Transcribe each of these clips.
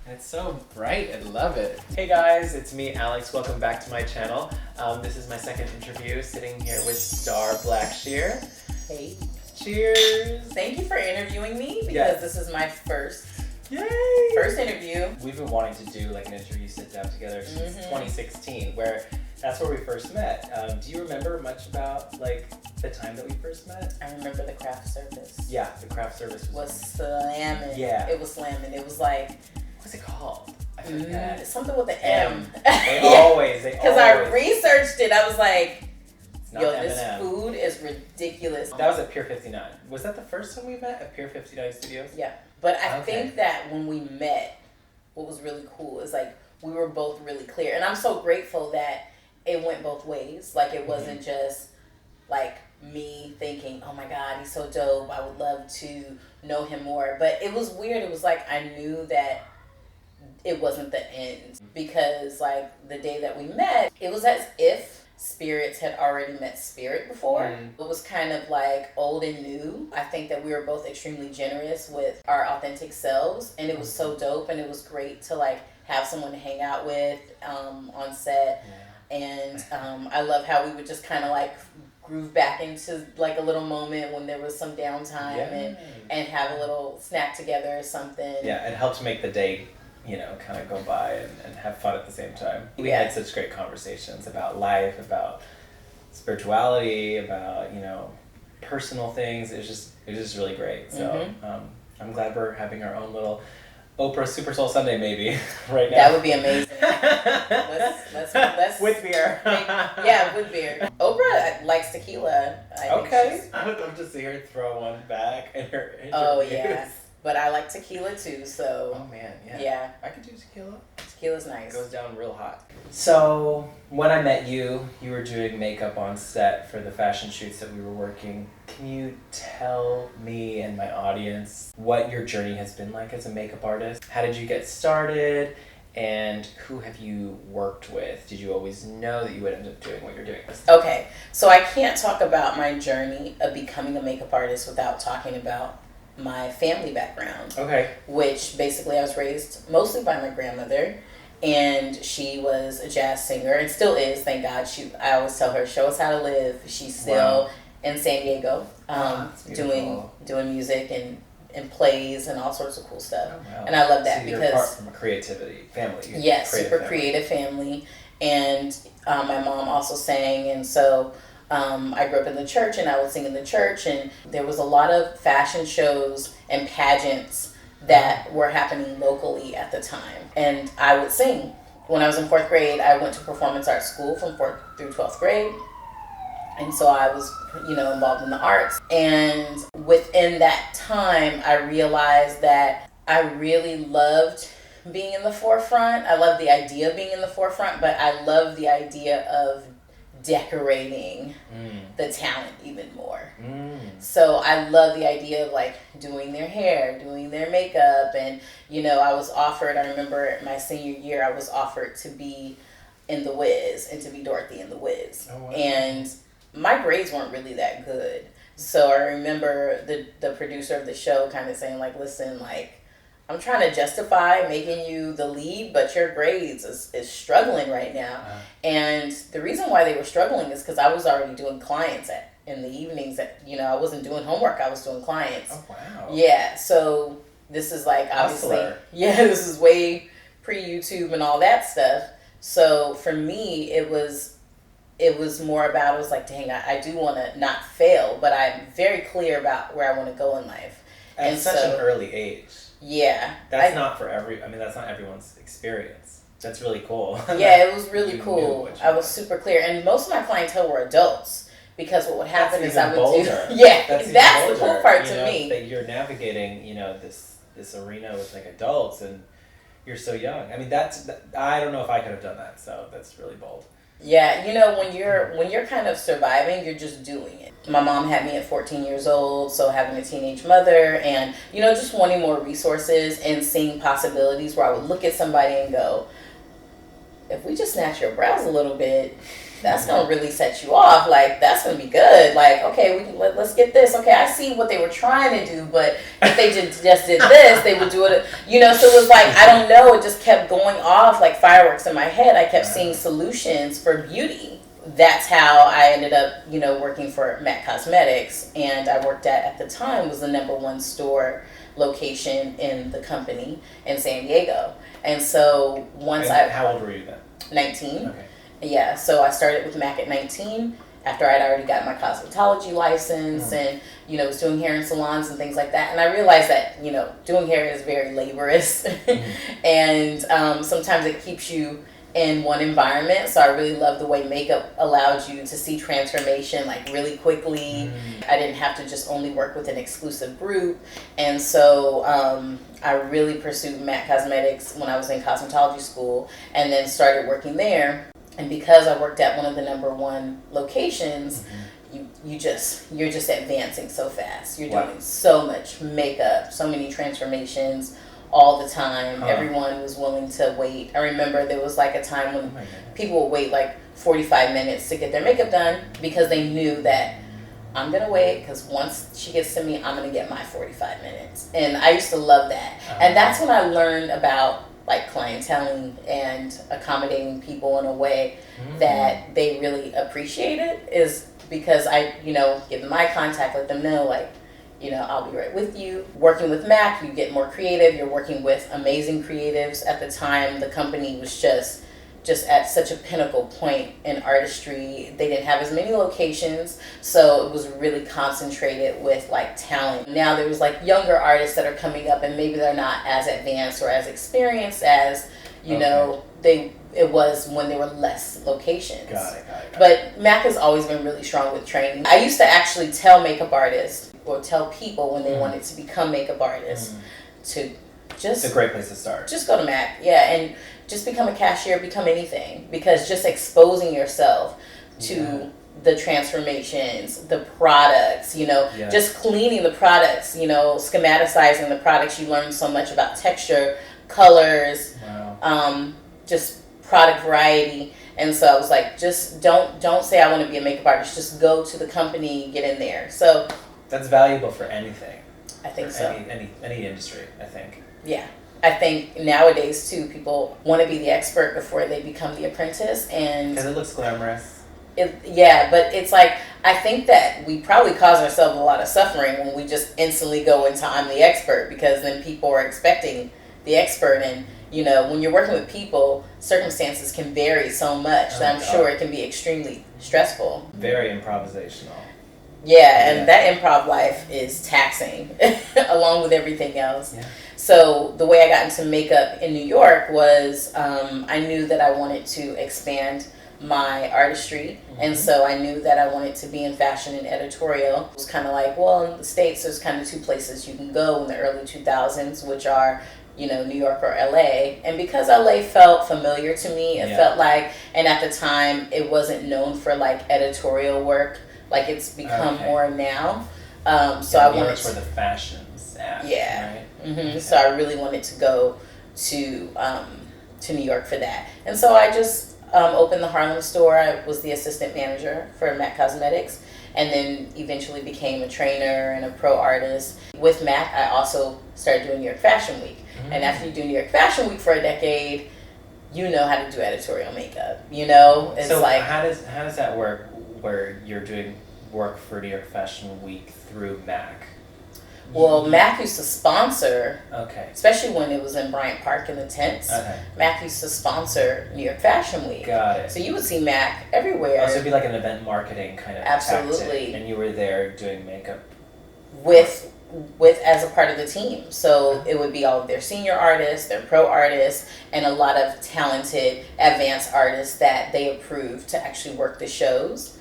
And it's so bright. I love it. Hey guys, it's me, Alex. Welcome back to my channel. This is my second interview, sitting here with Starr Blackshere. Hey. Cheers. Thank you for interviewing me because this is my first interview. We've been wanting to do like an interview sit down together since 2016, where that's where we first met. Do you remember much about like the time that we first met? I remember the craft service. Yeah, the craft service was slamming. Yeah. It was slamming. It was like, what's it called? I forget. Something with the M. They always. Because I researched it. I was like, yo, M&M. this food is ridiculous. That was at Pier 59. Was that the first time we met at Pier 59 Studios? Yeah. But I think that when we met, what was really cool is like we were both really clear. And I'm so grateful that it went both ways. Like it wasn't just like me thinking, oh my God, he's so dope. I would love to know him more. But it was weird. It was like I knew that it wasn't the end. Because like the day that we met, it was as if spirits had already met spirit before. It was kind of like old and new. I think that we were both extremely generous with our authentic selves, and it was so dope, and it was great to like have someone to hang out with on set. And I love how we would just kind of like groove back into like a little moment when there was some downtime and have a little snack together or something. Yeah, it helped make the day, you know, kind of go by and have fun at the same time. We had such great conversations about life, about spirituality, about, you know, personal things. It was just really great. So I'm glad we're having our own little Oprah Super Soul Sunday maybe right now. That would be amazing. let's with beer. With beer. Oprah likes tequila. I would love to see her throw one back in her interviews. Oh yeah. But I like tequila too, so. Oh man, yeah. I could do tequila. Tequila's nice. It goes down real hot. So when I met you, you were doing makeup on set for the fashion shoots that we were working. Can you tell me and my audience what your journey has been like as a makeup artist? How did you get started? And who have you worked with? Did you always know that you would end up doing what you're doing? Okay, so I can't talk about my journey of becoming a makeup artist without talking about my family background. Okay. Which basically I was raised mostly by my grandmother, and she was a jazz singer and still is, thank God. I always tell her, show us how to live. She's still in San Diego doing music and plays and all sorts of cool stuff. Oh, wow. And I love that because you're part from a creativity family. Yes, super creative family. And my mom also sang, and so I grew up in the church, and I would sing in the church, and there was a lot of fashion shows and pageants that were happening locally at the time, and I would sing. When I was in 4th grade, I went to performance art school from 4th through 12th grade, and so I was, involved in the arts. And within that time, I realized that I really loved being in the forefront. I love the idea of being in the forefront, but I love the idea of decorating the talent even more. So I love the idea of like doing their hair, doing their makeup, and I was offered, I remember my senior year, I was offered to be in The Wiz and to be Dorothy in The Wiz. Oh, wow. And my grades weren't really that good. So I remember the producer of the show kind of saying like, listen, like, I'm trying to justify making you the lead, but your grades is struggling right now. And the reason why they were struggling is because I was already doing clients in the evenings. I wasn't doing homework. I was doing clients. Oh, wow. Yeah. So this is like, obviously, this is way pre-YouTube and all that stuff. So for me, it was more about, it was like, dang, I do want to not fail, but I'm very clear about where I want to go in life. At such an early age. Yeah. That's not everyone's experience. That's really cool. Yeah, it was really cool. I was super clear. And most of my clientele were adults, because what would happen is I would do... Yeah, that's the cool part to me. That you're navigating, this arena with like adults, and you're so young. I mean, I don't know if I could have done that, so that's really bold. Yeah, when you're kind of surviving, you're just doing it. My mom had me at 14 years old, so having a teenage mother, and just wanting more resources and seeing possibilities where I would look at somebody and go, if we just snatch your brows a little bit, that's gonna really set you off. Like, that's gonna be good. Like, okay, let's get this. Okay, I see what they were trying to do, but if they just did this, they would do it. You know, so it was like, I don't know. It just kept going off like fireworks in my head. I kept seeing solutions for beauty. That's how I ended up, you know, working for MAC Cosmetics, and I worked at the time was the #1 store location in the company in San Diego. And so How old were you then? 19. Okay. Yeah, so I started with MAC at 19 after I'd already got my cosmetology license and, you know, was doing hair in salons and things like that. And I realized that, you know, doing hair is very laborious and sometimes it keeps you in one environment. So I really love the way makeup allowed you to see transformation like really quickly. I didn't have to just only work with an exclusive group. And so I really pursued MAC Cosmetics when I was in cosmetology school and then started working there. And because I worked at one of the #1 locations, you're just advancing so fast. You're doing so much makeup, so many transformations all the time. Everyone was willing to wait. I remember there was like a time when people would wait like 45 minutes to get their makeup done because they knew that I'm going to wait because once she gets to me, I'm going to get my 45 minutes. And I used to love that. And that's when I learned about like clienteling and accommodating people in a way that they really appreciate it, is because I, you know, give them eye contact, let them know like, you know, I'll be right with you. Working with MAC, you get more creative. You're working with amazing creatives. At the time, the company was just at such a pinnacle point in artistry. They didn't have as many locations, so it was really concentrated with like talent. Now there was like younger artists that are coming up and maybe they're not as advanced or as experienced as, you know, it was when there were less locations. Got it. But MAC has always been really strong with training. I used to actually tell makeup artists or tell people when they wanted to become makeup artists to just... It's a great place to start. Just go to MAC, and just become a cashier, become anything. Because just exposing yourself to the transformations, the products, you know, just cleaning the products, you know, schematicizing the products, you learn so much about texture, colors, just product variety. And so I was like, just don't say I want to be a makeup artist. Just go to the company, get in there. So that's valuable for anything. I think for so. Any industry, I think. Yeah. I think nowadays too, people want to be the expert before they become the apprentice, and because it looks glamorous. But it's like, I think that we probably cause ourselves a lot of suffering when we just instantly go into I'm the expert, because then people are expecting the expert, and you know, when you're working with people, circumstances can vary so much that I'm sure it can be extremely stressful. Very improvisational. Yeah, and that improv life is taxing along with everything else. Yeah. So the way I got into makeup in New York was I knew that I wanted to expand my artistry, and so I knew that I wanted to be in fashion and editorial. It was kind of like, well, in the States there's kind of two places you can go in the early 2000s, which are, you know, New York or LA. And because LA felt familiar to me, it felt like, and at the time it wasn't known for like editorial work like it's become more now. So I wanted to... where the fashion's at. Yeah. Right? Okay. So I really wanted to go to New York for that. And so I just opened the Harlem store. I was the assistant manager for MAC Cosmetics, and then eventually became a trainer and a pro artist. With MAC, I also started doing New York Fashion Week. And after you do New York Fashion Week for a decade, you know how to do editorial makeup. You know, it's so like, how does that work, where you're doing work for New York Fashion Week through MAC? Well, MAC used to sponsor, okay, especially when it was in Bryant Park in the tents. Okay. MAC used to sponsor New York Fashion Week. Got it. So you would see MAC everywhere. Oh, so it'd be like an event marketing kind of Absolutely. tactic, and you were there doing makeup with as a part of the team. So it would be all of their senior artists, their pro artists, and a lot of talented advanced artists that they approved to actually work the shows.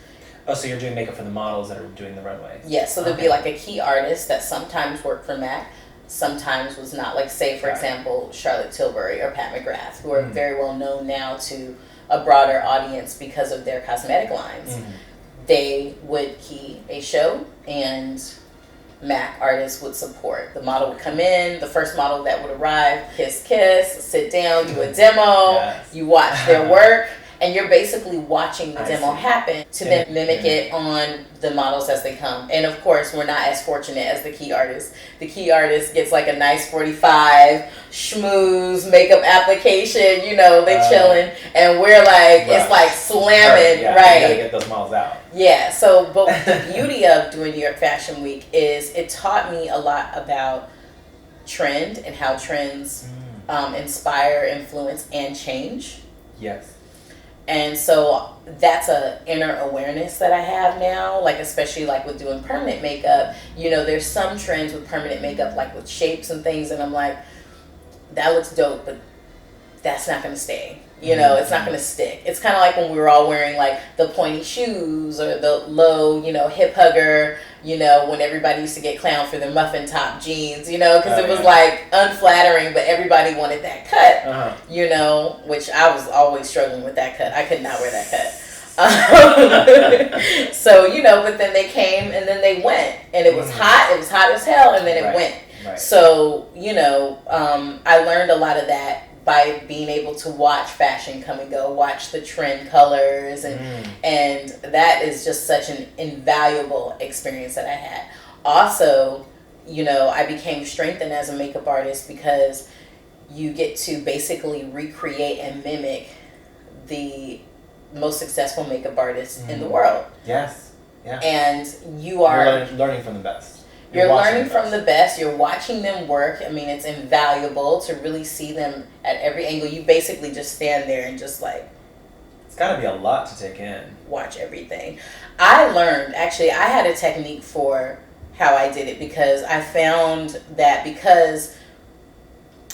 Oh, so you're doing makeup for the models that are doing the runways? Yes, so there'd be like a key artist that sometimes worked for MAC, sometimes was not. Like, say, for example, Charlotte Tilbury or Pat McGrath, who are very well known now to a broader audience because of their cosmetic lines. They would key a show, and MAC artists would support. The model would come in, the first model that would arrive, kiss, sit down, do a demo, you watch their work, And you're basically watching the I demo see. happen to then mimic it on the models as they come. And of course, we're not as fortunate as the key artist. The key artist gets like a nice 45, schmooze, makeup application, you know, they chilling. And we're like, it's like slamming, yeah, right? You gotta get those models out. Yeah, so, but the beauty of doing New York Fashion Week is it taught me a lot about trend and how trends inspire, influence, and change. Yes. And so that's a inner awareness that I have now, like especially like with doing permanent makeup. You know, there's some trends with permanent makeup, like with shapes and things, and I'm like, that looks dope, but that's not gonna stay. You know, it's not gonna stick. It's kind of like when we were all wearing like the pointy shoes or the low, you know, hip hugger. You know, when everybody used to get clowned for their muffin top jeans. You know, because it was like unflattering, but everybody wanted that cut. You know, which I was always struggling with that cut. I could not wear that cut. So you know, but then they came and then they went, and it was hot. It was hot as hell, and then it went. Right. So you know, I learned a lot of that by being able to watch fashion come and go, watch the trend colors, and that is just such an invaluable experience that I had. Also, you know, I became strengthened as a makeup artist because you get to basically recreate and mimic the most successful makeup artists in the world. Yes. Yeah. And you are You're learning from the best. You're learning from the best. You're watching them work. I mean, it's invaluable to really see them at every angle. You basically just stand there and just like... It's got to be a lot to take in. Watch everything. I learned, actually, I had a technique for how I did it because I found that because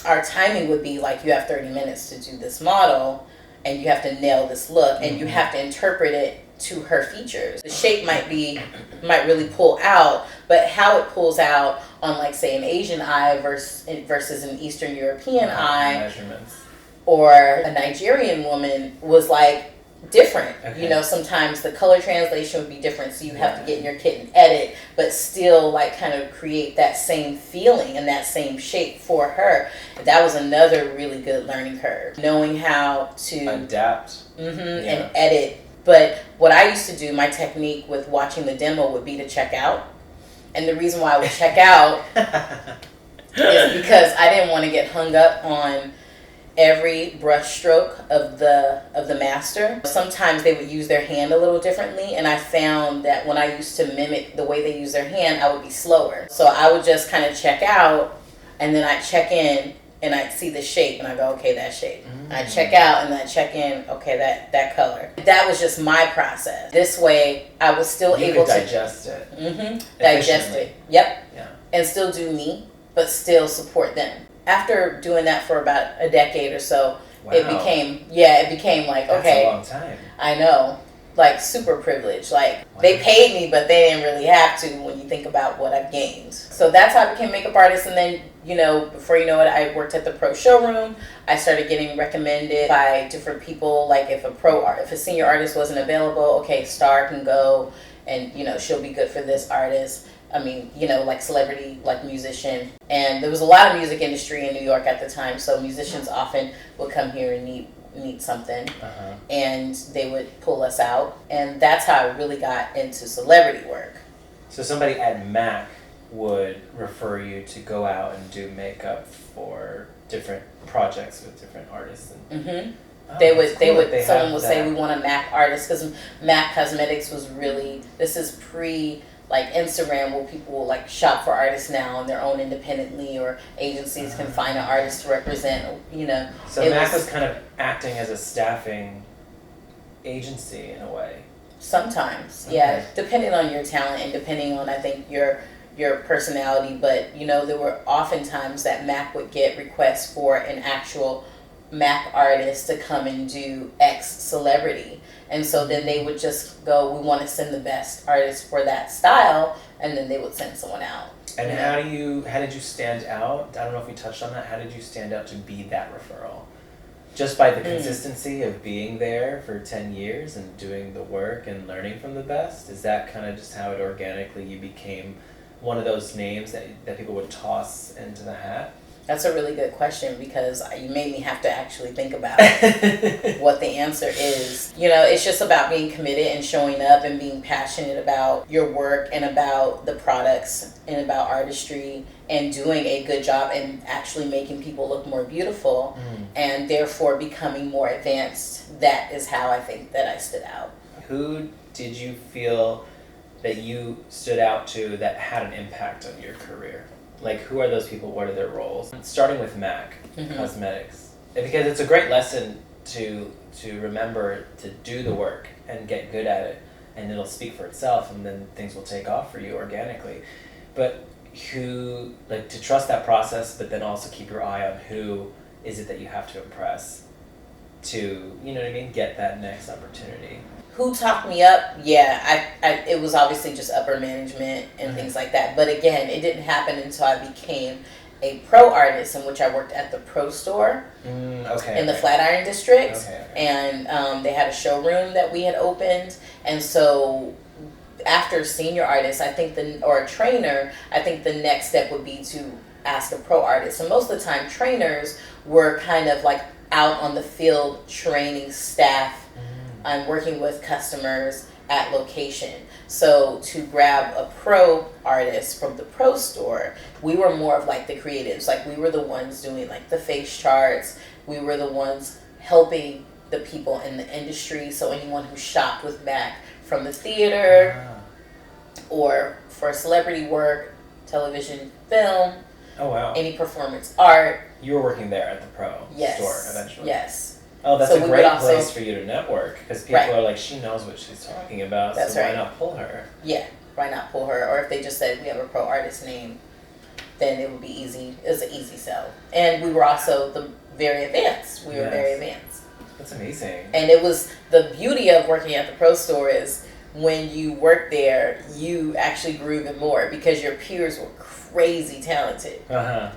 our timing would be like you have 30 minutes to do this model and you have to nail this look and you have to interpret it to her features. The shape might really pull out, but how it pulls out on like say an Asian eye versus an Eastern European eye measurements, or a Nigerian woman was like different. Okay. You know, sometimes the color translation would be different, so you have to get in your kit and edit, but still like kind of create that same feeling and that same shape for her. That was another really good learning curve. Knowing how to adapt and edit. But what I used to do, my technique with watching the demo would be to check out. And the reason why I would check out is because I didn't want to get hung up on every brush stroke of the master. Sometimes they would use their hand a little differently, and I found that when I used to mimic the way they use their hand, I would be slower. So I would just kind of check out, and then I'd check in, and I'd see the shape, and I go, okay, that shape. I check out, and then I check in, okay, that color. That was just my process. This way, I was still able to digest it. Digest it. Yep. Yeah. And still do me, but still support them. After doing that for about a decade or so, it became like, okay. That's a long time. I know. Like super privileged. Like they paid me, but they didn't really have to when you think about what I've gained. So that's how I became a makeup artist. And then, you know, before you know it, I worked at the pro showroom. I started getting recommended by different people. Like if a senior artist wasn't available, okay, Starr can go and, you know, she'll be good for this artist. I mean, you know, like celebrity, like musician. And there was a lot of music industry in New York at the time. So musicians often would come here and need something, and they would pull us out, and that's how I really got into celebrity work. So somebody at MAC would refer you to go out and do makeup for different projects with different artists. And, someone would say we want a MAC artist, because MAC Cosmetics was really, this is pre like Instagram, where people will like shop for artists now on their own independently, or agencies can find an artist to represent, you know. So MAC was kind of acting as a staffing agency in a way. Sometimes, yeah, depending on your talent and depending on, I think, your personality. But, you know, there were often times that MAC would get requests for an actual MAC artist to come and do X celebrity. And so then they would just go, we want to send the best artist for that style, and then they would send someone out. And how did you stand out? I don't know if we touched on that. How did you stand out to be that referral? Just by the consistency of being there for 10 years and doing the work and learning from the best? Is that kind of just how it organically you became one of those names that people would toss into the hat? That's a really good question because you made me have to actually think about what the answer is. You know, it's just about being committed and showing up and being passionate about your work and about the products and about artistry and doing a good job and actually making people look more beautiful and therefore becoming more advanced. That is how I think that I stood out. Who did you feel that you stood out to that had an impact on your career? Like, who are those people? What are their roles? Starting with MAC Cosmetics, because it's a great lesson to remember to do the work and get good at it, and it'll speak for itself, and then things will take off for you organically. But who, like, to trust that process, but then also keep your eye on who is it that you have to impress to, you know what I mean, get that next opportunity. Who talked me up? Yeah, it was obviously just upper management and things like that. But again, it didn't happen until I became a pro artist, in which I worked at the Pro Store in the Flatiron District. And they had a showroom that we had opened. And so after senior artist, or a trainer, I think the next step would be to ask a pro artist. And most of the time, trainers were kind of like out on the field training staff. I'm working with customers at location. So to grab a pro artist from the Pro Store, we were more of like the creatives. Like, we were the ones doing like the face charts. We were the ones helping the people in the industry. So anyone who shopped with MAC from the theater or for celebrity work, television, film, any performance art. You were working there at the Pro Store eventually. Yes. Oh, that's a great place for you to network, because people are like, she knows what she's talking about, so why not pull her? Yeah, why not pull her? Or if they just said we have a pro artist name, then it would be easy. It was an easy sell. And we were also very advanced. We were very advanced. That's amazing. And it was the beauty of working at the Pro Store is when you work there, you actually grew even more because your peers were crazy talented.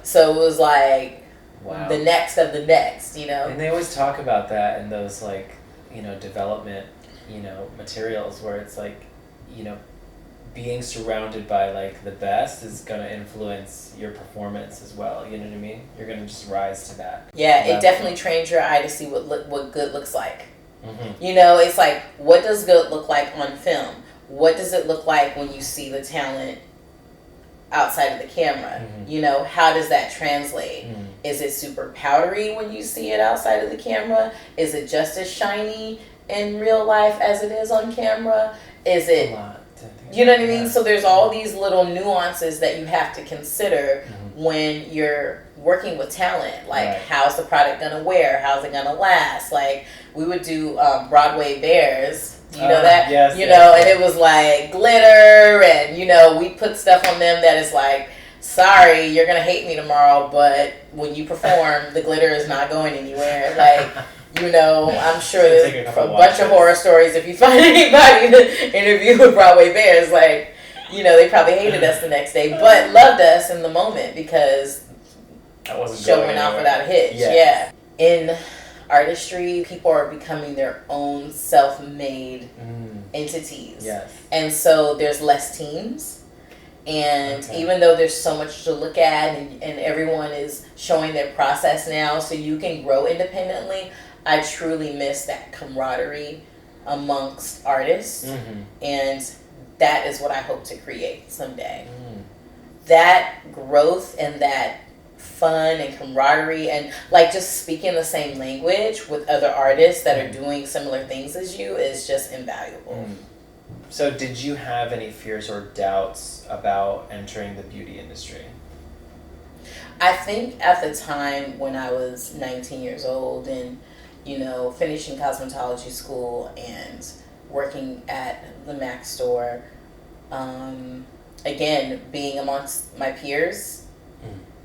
So it was like, the next of the next, you know. And they always talk about that in those, like, you know, development, you know, materials where it's like, you know, being surrounded by like the best is gonna influence your performance as well. You know what I mean? You're gonna just rise to that. Yeah, level. It definitely trains your eye to see what good looks like. You know, it's like, what does good look like on film? What does it look like when you see the talent outside of the camera? You know, how does that translate? Is it super powdery when you see it outside of the camera? Is it just as shiny in real life as it is on camera? Is it, you know what I mean? So there's all these little nuances that you have to consider when you're working with talent. Like, how's the product gonna wear? How's it gonna last? Like, we would do Broadway Bears. You know that? Yes, you know, and it was like glitter, and, you know, we put stuff on them that is like, sorry, you're going to hate me tomorrow, but when you perform, the glitter is not going anywhere. Like, you know, I'm sure there's a bunch of horror stories if you find anybody to interview with Broadway Bears. Like, you know, they probably hated us the next day, but loved us in the moment because the show went out without a hitch. Yeah. In artistry, people are becoming their own self-made entities. And so there's less teams. And even though there's so much to look at and everyone is showing their process now so you can grow independently, I truly miss that camaraderie amongst artists. And that is what I hope to create someday. That growth and that fun and camaraderie and like just speaking the same language with other artists that are doing similar things as you is just invaluable. So did you have any fears or doubts about entering the beauty industry? I think at the time when I was 19 years old and, you know, finishing cosmetology school and working at the MAC store, again, being amongst my peers,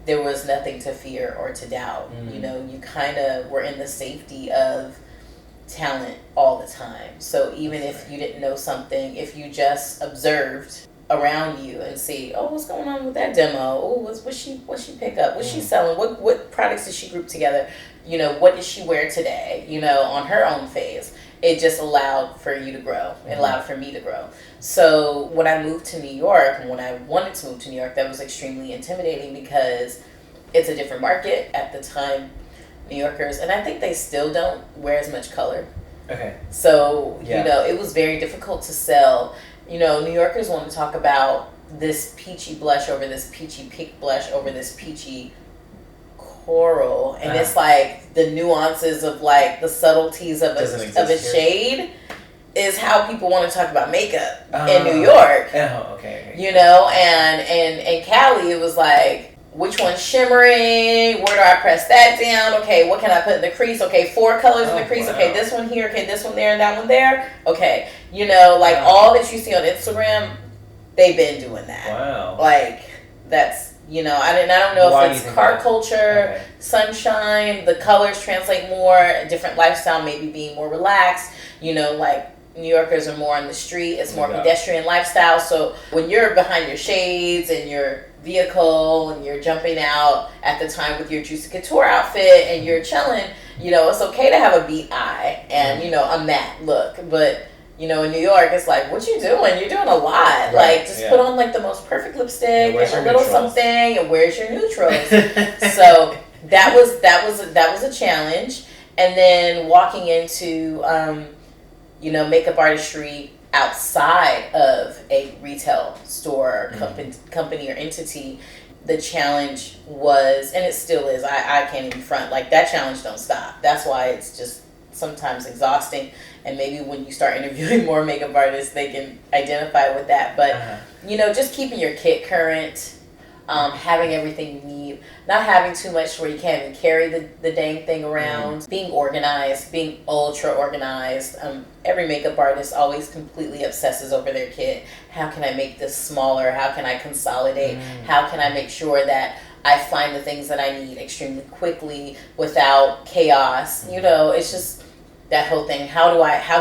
there was nothing to fear or to doubt. You know, you kind of were in the safety of talent all the time. So even if you didn't know something, if you just observed around you and see, oh, what's going on with that demo? Oh, what's she pick up? What's she selling? What products did she group together? You know, what did she wear today? You know, on her own phase. It just allowed for you to grow. It allowed for me to grow. So when I moved to New York, and when I wanted to move to New York, that was extremely intimidating because it's a different market at the time. New Yorkers, and I think they still don't wear as much color. Okay. So, Yeah. you know, it was very difficult to sell. You know, New Yorkers want to talk about this peachy blush over this peachy pink blush over this peachy coral. And it's like the nuances of like the subtleties of a shade is how people want to talk about makeup in New York. Oh, okay. You know, and Cali, it was like, which one's shimmering? Where do I press that down? Okay, what can I put in the crease? Okay, 4 colors in the crease. Wow. Okay, this one here. Okay, this one there and that one there. Okay, you know, like all that you see on Instagram, they've been doing that. Wow. Like that's, you know, I don't know if it's car culture, sunshine, the colors translate more, a different lifestyle, maybe being more relaxed. You know, like New Yorkers are more on the street. It's more pedestrian lifestyle. So when you're behind your shades and your vehicle and you're jumping out at the time with your Juicy Couture outfit and you're chilling, you know, it's okay to have a beat eye and, you know, a matte look. But, you know, in New York, it's like, what you doing? You're doing a lot. Right. Like, just put on like the most perfect lipstick and a little something, and where's your neutrals? So that was a challenge. And then walking into, you know, makeup artistry outside of a retail store or company or entity, the challenge was, and it still is, I can't even front, like that challenge don't stop. That's why it's just sometimes exhausting, and maybe when you start interviewing more makeup artists, they can identify with that. But you know, just keeping your kit current, having everything you need, not having too much where you can't even carry the dang thing around, being organized, being ultra organized. Every makeup artist always completely obsesses over their kit. How can I make this smaller? How can I consolidate? How can I make sure that I find the things that I need extremely quickly without chaos? You know, it's just that whole thing. How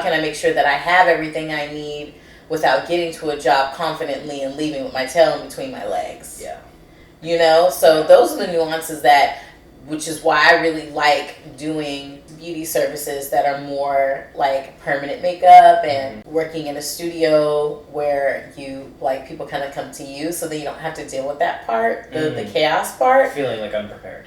can I make sure that I have everything I need without getting to a job confidently and leaving with my tail in between my legs? Yeah. You know, so those are the nuances which is why I really like doing beauty services that are more like permanent makeup and working in a studio where you, like, people kind of come to you so that you don't have to deal with that part, the chaos part. Feeling like unprepared.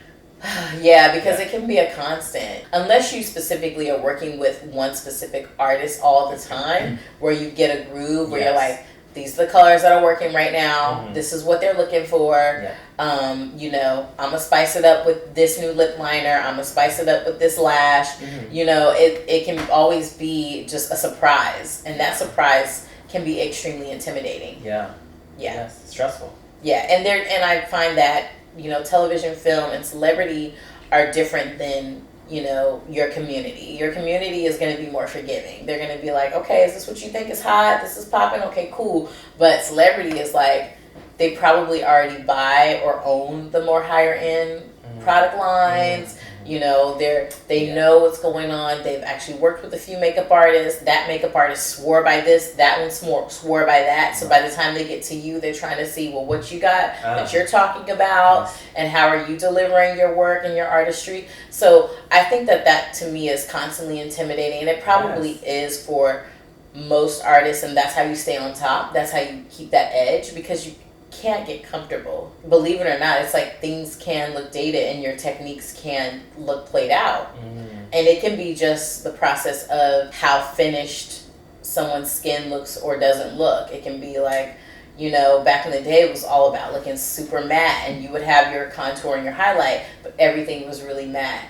Yeah, because it can be a constant. Unless you specifically are working with one specific artist all the time, where you get a groove, where you're like, these are the colors that are working right now. This is what they're looking for. You know, I'm going to spice it up with this new lip liner. I'm going to spice it up with this lash. You know, it can always be just a surprise. And that surprise can be extremely intimidating. Yeah. Yes, stressful. Yeah, and I find that, you know, television, film, and celebrity are different than, you know, your community. Your community is going to be more forgiving. They're going to be like, okay, is this what you think is hot? This is popping? Okay, cool. But celebrity is like, they probably already buy or own the more higher end product lines. You know, they know what's going on. They've actually worked with a few makeup artists. That makeup artist swore by this. That one swore by that. So by the time they get to you, they're trying to see, well, what you got that you're talking about, and how are you delivering your work and your artistry. So I think that to me is constantly intimidating, and it probably is for most artists, and that's how you stay on top. That's how you keep that edge, because you can't get comfortable. Believe it or not, it's like things can look dated and your techniques can look played out. And it can be just the process of how finished someone's skin looks or doesn't look. It can be like, you know, back in the day it was all about looking super matte, and you would have your contour and your highlight, but everything was really matte.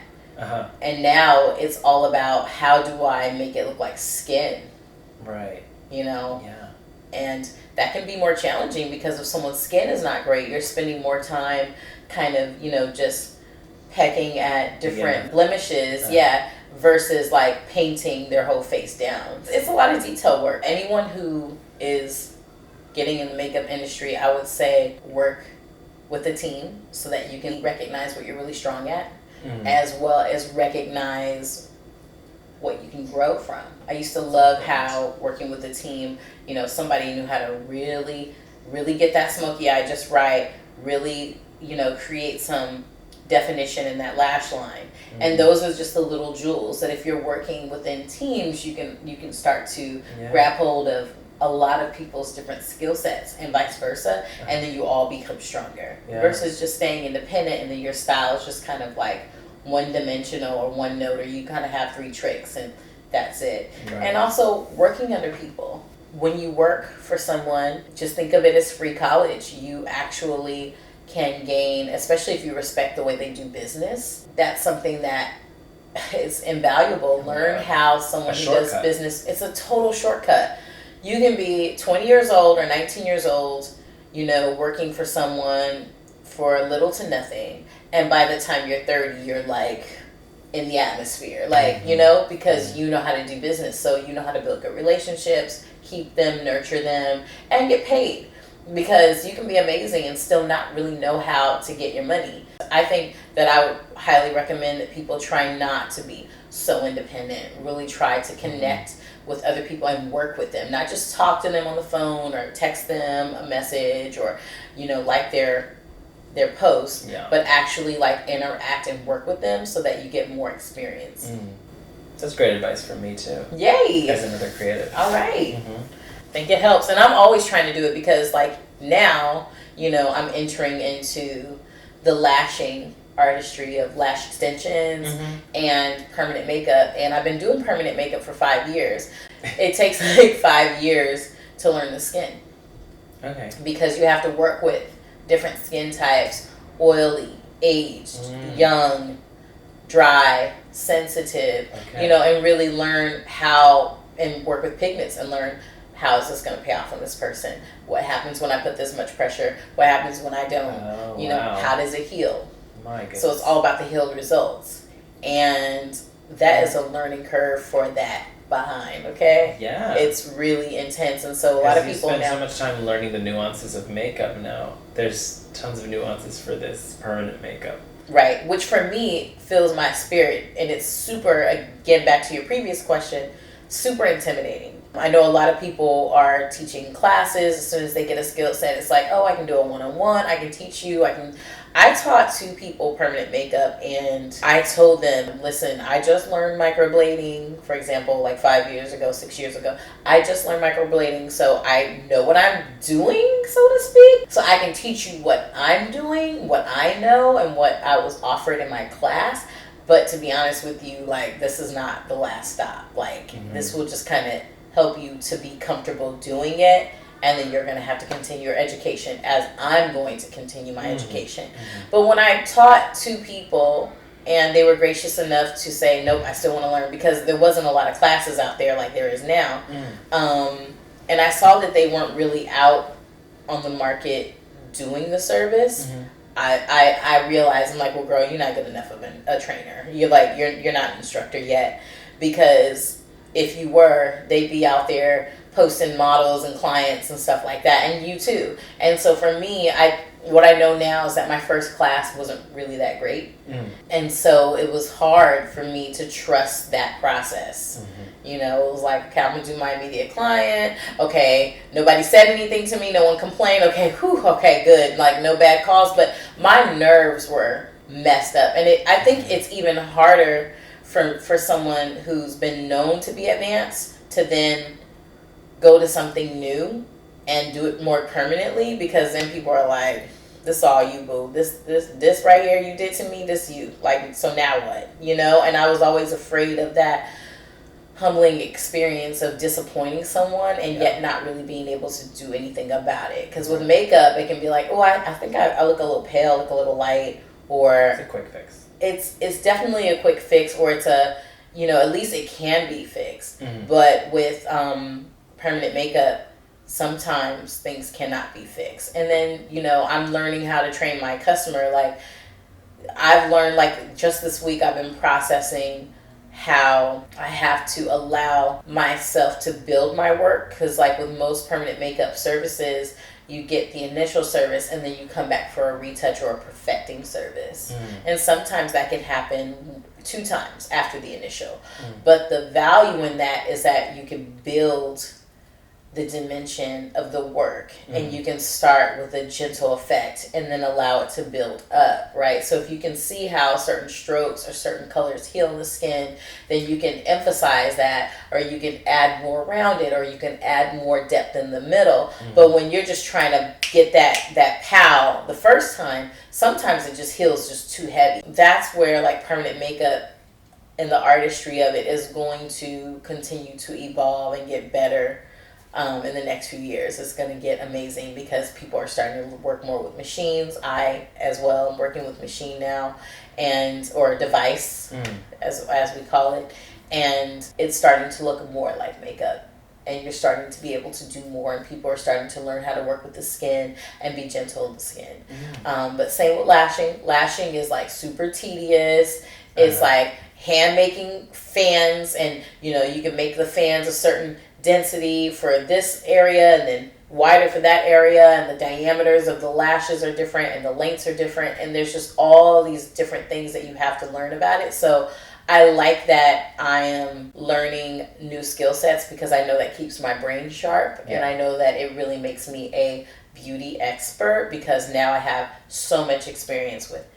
And now it's all about, how do I make it look like skin? Right. You know? Yeah. And that can be more challenging, because if someone's skin is not great, you're spending more time kind of, you know, just pecking at different blemishes, versus like painting their whole face down. It's a lot of detail work. Anyone who is getting in the makeup industry, I would say work with a team so that you can recognize what you're really strong at, as well as recognize what you can grow from. I used to love how working with a team, you know, somebody knew how to really, really get that smoky eye just right, really, you know, create some definition in that lash line. And those are just the little jewels that if you're working within teams, you can start to grab hold of a lot of people's different skill sets and vice versa, and then you all become stronger versus just staying independent and then your style is just kind of like one dimensional or one note, or you kind of have 3 tricks and that's it. Right. And also working under people. When you work for someone, just think of it as free college. You actually can gain, especially if you respect the way they do business. That's something that is invaluable. Learn how someone who does business, it's a total shortcut. You can be 20 years old or 19 years old, you know, working for someone for little to nothing. And by the time you're 30, you're like in the atmosphere, like, you know, because you know how to do business. So you know how to build good relationships, keep them, nurture them, and get paid. Because you can be amazing and still not really know how to get your money. I think that I would highly recommend that people try not to be so independent. Really try to connect with other people and work with them. Not just talk to them on the phone or text them a message or, you know, like their post, but actually like interact and work with them so that you get more experience. That's great advice from me too. Yay! As another creative. All right. I think it helps, and I'm always trying to do it because like now, you know, I'm entering into the lashing artistry of lash extensions and permanent makeup, and I've been doing permanent makeup for 5 years. It takes like 5 years to learn the skin. Okay. Because you have to work with different skin types: oily, aged, young, dry, sensitive, you know, and really learn how, and work with pigments and learn how is this going to pay off on this person? What happens when I put this much pressure? What happens when I don't? You know, how does it heal? My goodness. So it's all about the healed results. And that is a learning curve for that behind, okay? Yeah. It's really intense. And so a lot of people spend so much time learning the nuances of makeup now. There's tons of nuances for this permanent makeup. Right, which for me fills my spirit. And it's super, again, back to your previous question, super intimidating. I know a lot of people are teaching classes. As soon as they get a skill set, it's like, oh, I can do a one-on-one. I can teach you. I taught 2 people permanent makeup, and I told them, listen, I just learned microblading, for example, like 5 years ago, 6 years ago. I just learned microblading, so I know what I'm doing, so to speak. So I can teach you what I'm doing, what I know, and what I was offered in my class. But to be honest with you, like, this is not the last stop. Like, this will just kind of help you to be comfortable doing it, and then you're going to have to continue your education as I'm going to continue my education. But when I taught 2 people and they were gracious enough to say, nope, I still want to learn, because there wasn't a lot of classes out there like there is now, and I saw that they weren't really out on the market doing the service, I realized, I'm like, well, girl, you're not good enough of a trainer. You're not an instructor yet, because if you were, they'd be out there posting models and clients and stuff like that, and you too. And so for me, what I know now is that my first class wasn't really that great, and so it was hard for me to trust that process. You know, it was like, okay, I'm gonna do my immediate client. Okay, nobody said anything to me. No one complained. Okay, okay, good. Like, no bad calls. But my nerves were messed up, and I think it's even harder for someone who's been known to be advanced to then go to something new and do it more permanently, because then people are like, this all you, boo. This right here you did to me, this you. Like, so now what? You know? And I was always afraid of that humbling experience of disappointing someone and yet not really being able to do anything about it. Because with makeup, it can be like, oh, I think I look a little pale, look a little light, or... It's a quick fix. It's definitely a quick fix, or it's a, you know, at least it can be fixed. But with permanent makeup, sometimes things cannot be fixed. And then, you know, I'm learning how to train my customer. Like, I've learned, like, just this week, I've been processing how I have to allow myself to build my work. Because, like, with most permanent makeup services, you get the initial service and then you come back for a retouch or a perfecting service. And sometimes that can happen 2 times after the initial. But the value in that is that you can build the dimension of the work, and you can start with a gentle effect and then allow it to build up, right? So if you can see how certain strokes or certain colors heal the skin, then you can emphasize that, or you can add more around it, or you can add more depth in the middle. But when you're just trying to get that pow the first time, sometimes it just heals just too heavy. That's where like permanent makeup and the artistry of it is going to continue to evolve and get better. In the next few years, it's going to get amazing because people are starting to work more with machines. I, as well, am working with machine now, or device, as we call it, and it's starting to look more like makeup. And you're starting to be able to do more, and people are starting to learn how to work with the skin and be gentle with the skin. But same with lashing. Lashing is like super tedious. It's like hand making fans, and you can make the fans a certain density for this area and then wider for that area, and the diameters of the lashes are different and the lengths are different, and there's just all these different things that you have to learn about it. So I like that I am learning new skill sets because I know that keeps my brain sharp, and I know that it really makes me a beauty expert because now I have so much experience with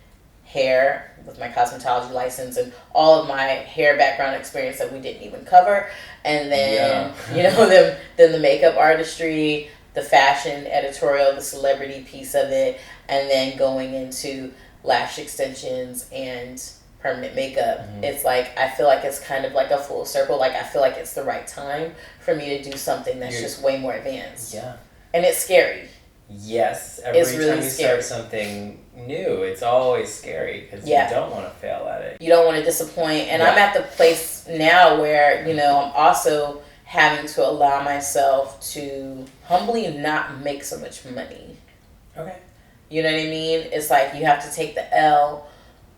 hair, with my cosmetology license and all of my hair background experience that we didn't even cover, and then then the makeup artistry, the fashion, editorial, the celebrity piece of it, and then going into lash extensions and permanent makeup. It's like I feel like it's kind of like a full circle. Like I feel like it's the right time for me to do something that's just way more advanced. And it's scary. Yes, every time you start something new, it's always scary because you don't want to fail at it. You don't want to disappoint. And I'm at the place now where, I'm also having to allow myself to humbly not make so much money. Okay. You know what I mean? It's like you have to take the L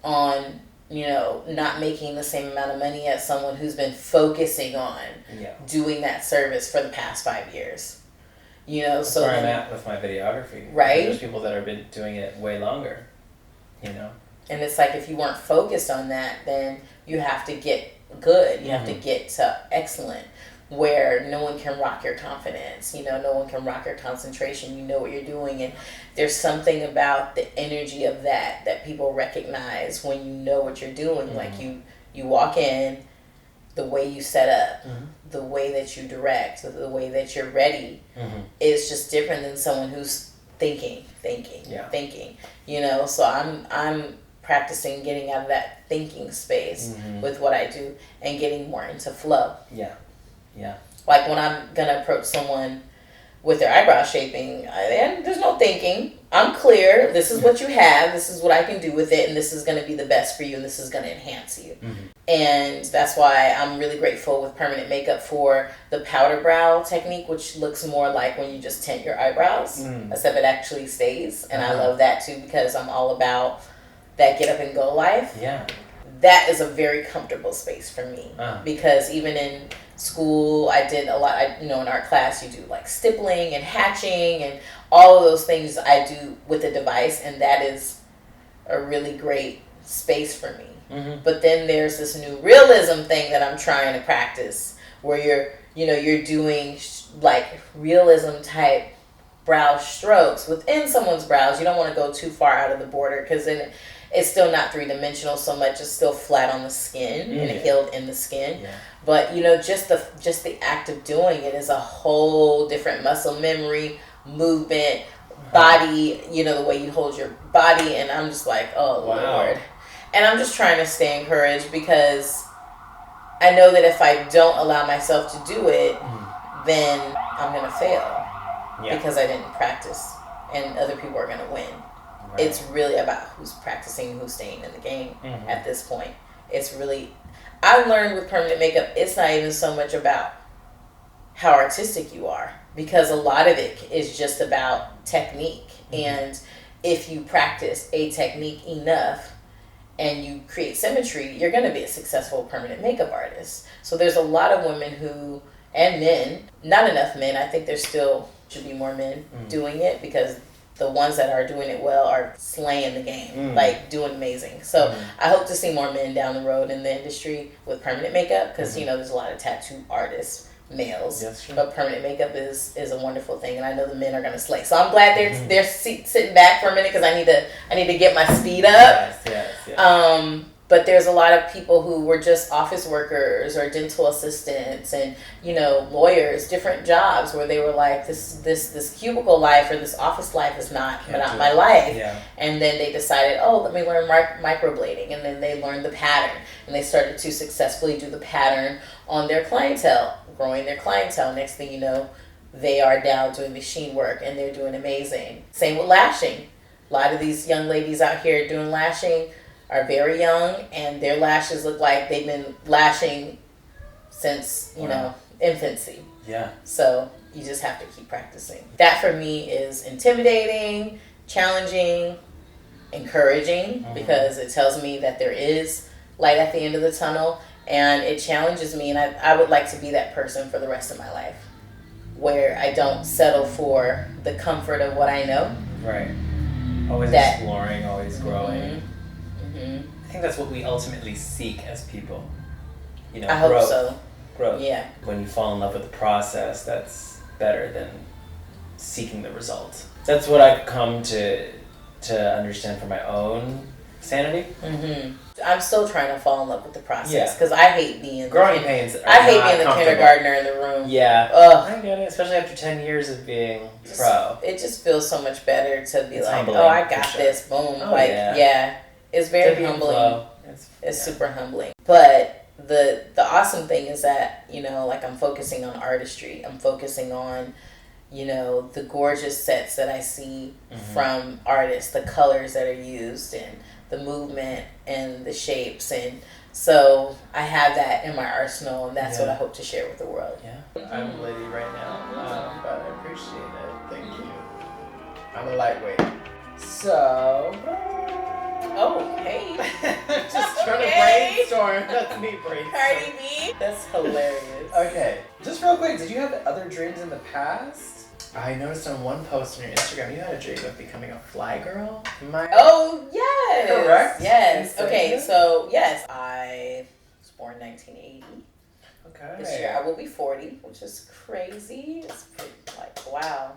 on, not making the same amount of money as someone who's been focusing on doing that service for the past 5 years. That's where I'm at with my videography. Right. There's people that have been doing it way longer, And it's like if you weren't focused on that, then you have to get good. You have to get to excellent, where no one can rock your confidence. No one can rock your concentration. You know what you're doing. And there's something about the energy of that people recognize when you know what you're doing. Like you walk in, the way you set up, the way that you direct, the way that you're ready is just different than someone who's thinking. So I'm practicing getting out of that thinking space with what I do and getting more into flow. Like when I'm gonna approach someone with their eyebrow shaping, and there's no thinking. I'm clear. This is what you have. This is what I can do with it, and this is going to be the best for you, and this is going to enhance you. And that's why I'm really grateful with permanent makeup for the powder brow technique, which looks more like when you just tint your eyebrows, except it actually stays. And I love that too because I'm all about that get up and go life. That is a very comfortable space for me because even in school I did a lot. In art class you do like stippling and hatching and all of those things I do with a device, and that is a really great space for me. But then there's this new realism thing that I'm trying to practice where you're doing like realism type brow strokes within someone's brows. You don't want to go too far out of the border because then it's still not three-dimensional so much. It's still flat on the skin and healed in the skin. But just the act of doing it is a whole different muscle memory, movement, body, the way you hold your body. And I'm just like, oh Lord. And I'm just trying to stay encouraged because I know that if I don't allow myself to do it, then I'm going to fail because I didn't practice, and other people are going to win. Right. It's really about who's practicing, who's staying in the game at this point. It's really, I learned with permanent makeup, it's not even so much about how artistic you are, because a lot of it is just about technique. And if you practice a technique enough and you create symmetry, you're going to be a successful permanent makeup artist. So there's a lot of women who, and men, not enough men, I think there still should be more men doing it, because the ones that are doing it well are slaying the game, like doing amazing. So I hope to see more men down the road in the industry with permanent makeup, because there's a lot of tattoo artists males. That's true. But permanent makeup is a wonderful thing, and I know the men are gonna slay. So I'm glad they're sitting back for a minute because I need to get my speed up. Yes. But there's a lot of people who were just office workers or dental assistants and, lawyers, different jobs where they were like, this cubicle life or this office life is not my life. Yeah. And then they decided, let me learn microblading. And then they learned the pattern. And they started to successfully do the pattern on their clientele, growing their clientele. Next thing you know, they are now doing machine work and they're doing amazing. Same with lashing. A lot of these young ladies out here doing lashing are very young, and their lashes look like they've been lashing since, infancy. Yeah. So you just have to keep practicing. That for me is intimidating, challenging, encouraging, because it tells me that there is light at the end of the tunnel, and it challenges me, and I would like to be that person for the rest of my life, where I don't settle for the comfort of what I know. Right. Always exploring, always growing. Mm-hmm. I think that's what we ultimately seek as people. I hope so. Growth. Yeah. When you fall in love with the process, that's better than seeking the result. That's what I've come to understand for my own sanity. Mm-hmm. I'm still trying to fall in love with the process because I hate being growing pains. I hate being the kindergartner in the room. Yeah. Ugh. I get it, especially after 10 years of being pro. It just feels so much better to be humbling, I got this. Boom. It's very humbling. It's super humbling. But the awesome thing is that, I'm focusing on artistry. I'm focusing on, the gorgeous sets that I see from artists, the colors that are used and the movement and the shapes. And so I have that in my arsenal, and that's what I hope to share with the world. Yeah. I'm Liddy right now, but I appreciate it. Thank you. I'm a lightweight. So... hey. Just trying to brainstorm. That's me brainstorming. Cardi B. That's hilarious. Okay. Just real quick, did you have other dreams in the past? I noticed on one post on your Instagram you had a dream of becoming a fly girl. Yes. Correct? Yes. Okay, so yes. I was born in 1980. Okay. This year I will be 40, which is crazy. It's pretty, wow.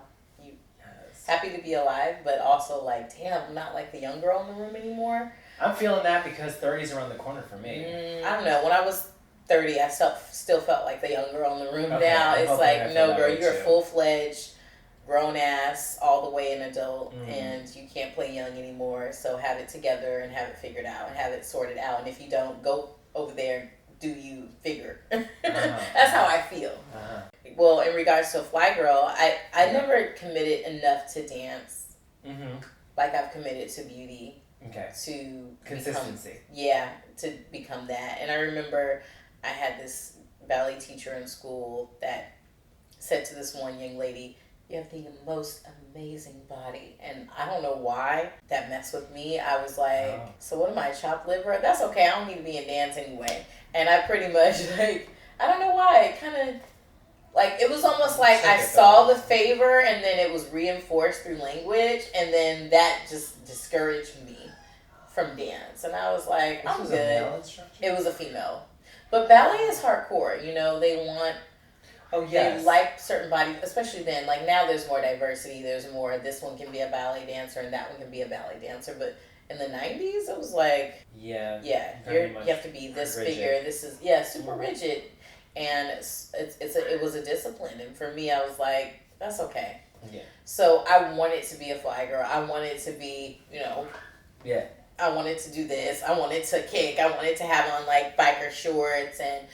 Happy to be alive, but also damn, I'm not the young girl in the room anymore. I'm feeling that because 30's around the corner for me. I don't know. When I was 30, I still felt like the young girl in the room. Okay, now it's no, girl, you're too. a full-fledged grown ass, all the way an adult, and you can't play young anymore. So have it together and have it figured out and have it sorted out. And if you don't, go over there and do you figure. That's how I feel. Well, in regards to Fly Girl, I never committed enough to dance. Like I've committed to beauty. Okay. To consistency. To become that. And I remember I had this ballet teacher in school that said to this one young lady, "You have the most amazing body." And I don't know why that messed with me. I was like, so what am I, chopped liver? That's okay. I don't need to be in dance anyway. And I pretty much I don't know why. It kind of it was almost like I saw the favor and then it was reinforced through language, and then that just discouraged me from dance. And I was like, I'm good. It was a female. But ballet is hardcore. They want... They like certain bodies, especially then. Now there's more diversity. There's more, this one can be a ballet dancer and that one can be a ballet dancer. But in the 90s, it was you have to be this rigid. Figure. This is, super rigid. And it was a discipline. And for me, I was like, that's okay. Yeah. So I wanted to be a fly girl. I wanted to be, I wanted to do this. I wanted to kick. I wanted to have on biker shorts and,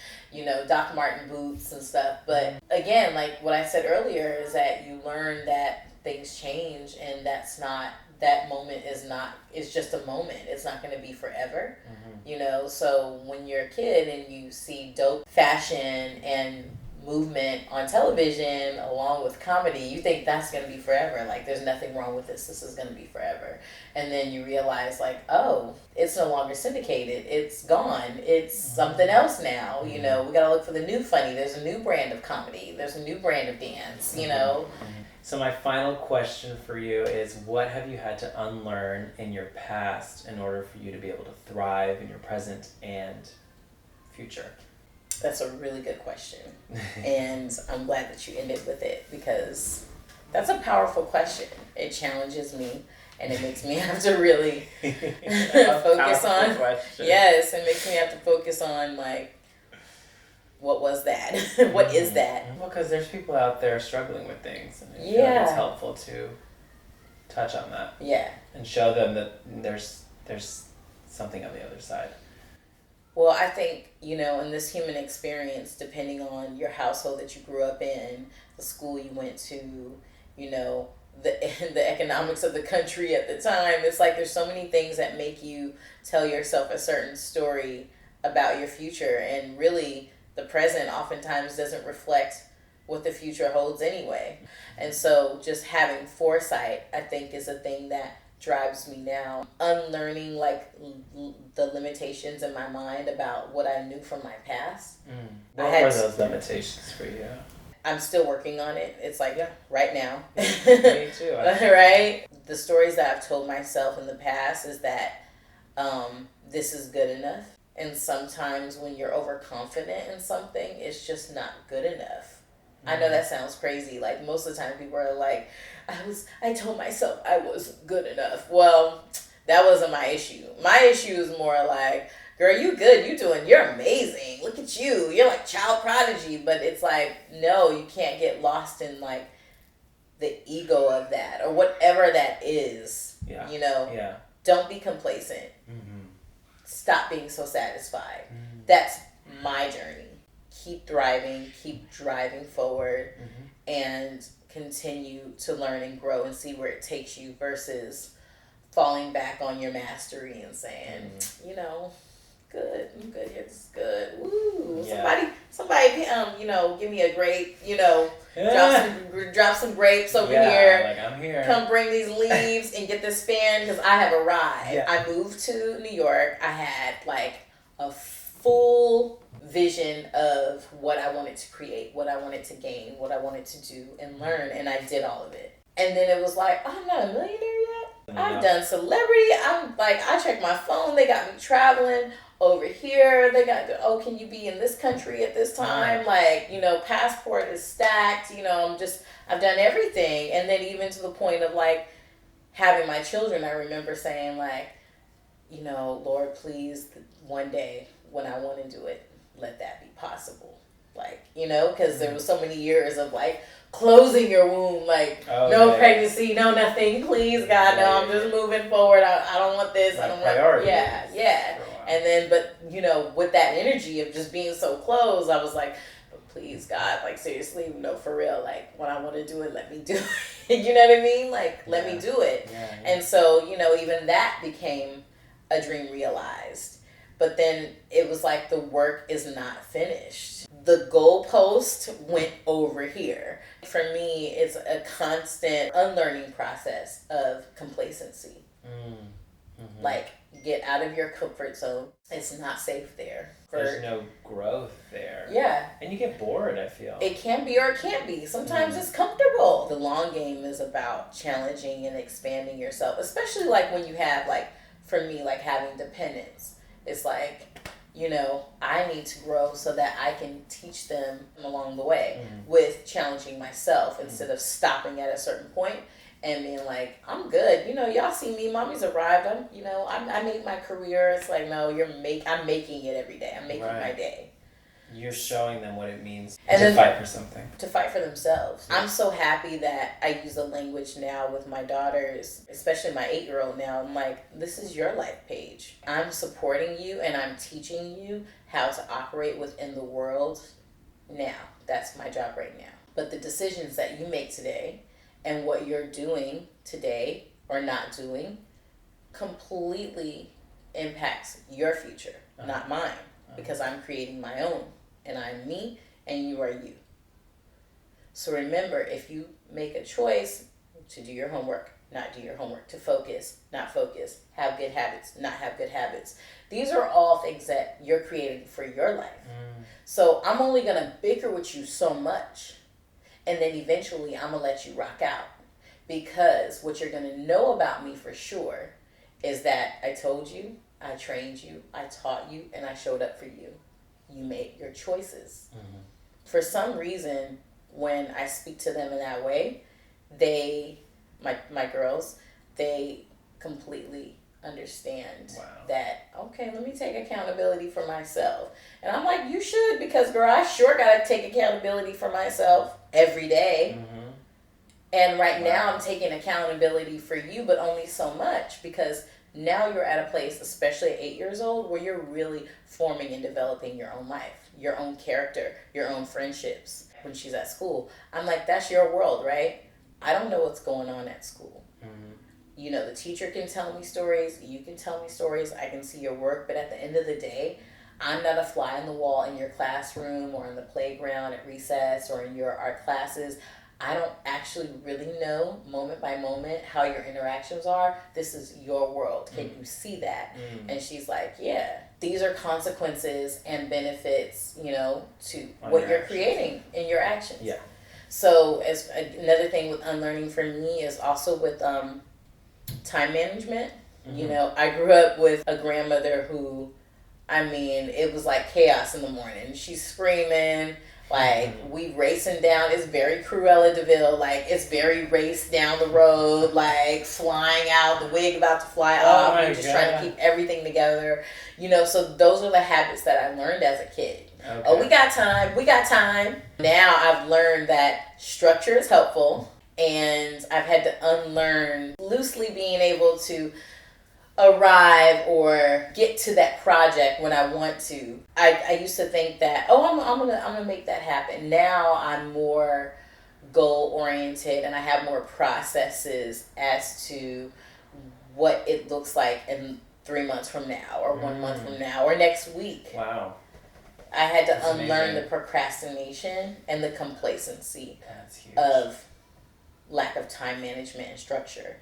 Doc Marten boots and stuff. But again, what I said earlier is that you learn that things change, and that moment is just a moment. It's not going to be forever. So when you're a kid and you see dope fashion and movement on television along with comedy, you think that's going to be forever. There's nothing wrong with this. This is going to be forever. And then you realize it's no longer syndicated. It's gone. It's something else now. We got to look for the new funny. There's a new brand of comedy. There's a new brand of dance, So my final question for you is, what have you had to unlearn in your past in order for you to be able to thrive in your present and future? That's a really good question. And I'm glad that you ended with it because that's a powerful question. It challenges me and it makes me have to really focus on. Question. Yes, it makes me have to focus on like, what was that? What is that? Well, because there's people out there struggling with things, and I feel like Yeah. it's helpful to touch on that. Yeah. And show them that there's something on the other side. Well, I think, in this human experience, depending on your household that you grew up in, the school you went to, the economics of the country at the time, it's like there's so many things that make you tell yourself a certain story about your future. And really, the present oftentimes doesn't reflect what the future holds anyway. And so just having foresight, I think, is a thing that drives me now. Unlearning like the limitations in my mind about what I knew from my past. What were those limitations for you? I'm still working on it. It's like right now. Me too. Right? The stories that I've told myself in the past is that this is good enough. And sometimes when you're overconfident in something, it's just not good enough. I know that sounds crazy. Like most of the time people are like, I told myself I was good enough. Well, that wasn't my issue. My issue is more like, girl, you good, you're amazing. Look at you. You're like child prodigy. But it's like, no, you can't get lost in like the ego of that or whatever that is. Yeah. Yeah. Don't be complacent. Stop being so satisfied. That's my journey. Keep thriving, keep driving forward, and continue to learn and grow and see where it takes you versus falling back on your mastery and saying, good, I'm good here, this is good. Woo. Yeah. Somebody, give me a grape, drop some grapes over here. Like I'm here. Come bring these leaves and get this fan because I have arrived. Yeah. I moved to New York. I had like a full vision of what I wanted to create, what I wanted to gain, what I wanted to do and learn, and I did all of it. And then it was like, oh, I'm not a millionaire yet. I've done celebrity. I'm like, I checked my phone. They got me traveling over here. They got, can you be in this country at this time? Like, passport is stacked. I've done everything. And then even to the point of like having my children, I remember saying like, Lord, please, one day when I want to do it, let that be possible. Like, because there was so many years of like closing your womb, like pregnancy, no nothing, please God, no, I'm just moving forward. I don't want this. I don't want, yeah. And then, but with that energy of just being so close, I was like, but please God, like seriously, no, for real, like when I want to do it, let me do it. You know what I mean? Like, let me do it. Yeah. And so, even that became a dream realized. But then it was like the work is not finished. The goalpost went over here. For me, it's a constant unlearning process of complacency. Like, get out of your comfort zone. It's not safe there. There's no growth there. Yeah. And you get bored, I feel. It can be or it can't be. Sometimes it's comfortable. The long game is about challenging and expanding yourself, especially like when you have, like, for me, like having dependents. It's like, I need to grow so that I can teach them along the way with challenging myself instead of stopping at a certain point and being like, I'm good. Y'all see me, mommy's arrived. I made my career. It's like, no, I'm making it every day. I'm making my day. You're showing them what it means to fight for something. To fight for themselves. I'm so happy that I use the language now with my daughters, especially my 8-year-old now. I'm like, this is your life page. I'm supporting you and I'm teaching you how to operate within the world now. That's my job right now. But the decisions that you make today and what you're doing today or not doing completely impacts your future, not mine, because I'm creating my own. And I'm me, and you are you. So remember, if you make a choice to do your homework, not do your homework, to focus, not focus, have good habits, not have good habits. These are all things that you're creating for your life. So I'm only going to bicker with you so much, and then eventually I'm going to let you rock out. Because what you're going to know about me for sure is that I told you, I trained you, I taught you, and I showed up for you. you make your choices. Mm-hmm. For some reason, when I speak to them in that way, my girls, they completely understand that, okay, let me take accountability for myself. And I'm like, you should, because girl, I sure got to take accountability for myself every day. Mm-hmm. And right now I'm taking accountability for you, but only so much, because now you're at a place, especially at 8 years old, where you're really forming and developing your own life, your own character, your own friendships. When she's at school, I'm like, that's your world, right? I don't know what's going on at school. Mm-hmm. You know, the teacher can tell me stories, you can tell me stories, I can see your work, but at the end of the day, I'm not a fly on the wall in your classroom or in the playground at recess or in your art classes. I don't actually really know moment by moment how your interactions are. This is your world. Can you see that? Mm. And she's like, yeah, these are consequences and benefits, you know, to what you're creating in your actions. Yeah. So as another thing with unlearning for me is also with time management. Mm-hmm. You know, I grew up with a grandmother who, I mean, it was like chaos in the morning. She's screaming. Like, we racing down, it's very Cruella de Vil, like, it's very race down the road, like, flying out, the wig about to fly off, and just trying to keep everything together, you know, so those are the habits that I learned as a kid. Okay. Oh, we got time. Now I've learned that structure is helpful, and I've had to unlearn loosely being able to arrive or get to that project when I want to. I used to think that, I'm gonna make that happen. Now I'm more goal oriented and I have more processes as to what it looks like in 3 months from now or 1 month from now or next week. Wow. I had to unlearn the procrastination and the complacency of lack of time management and structure.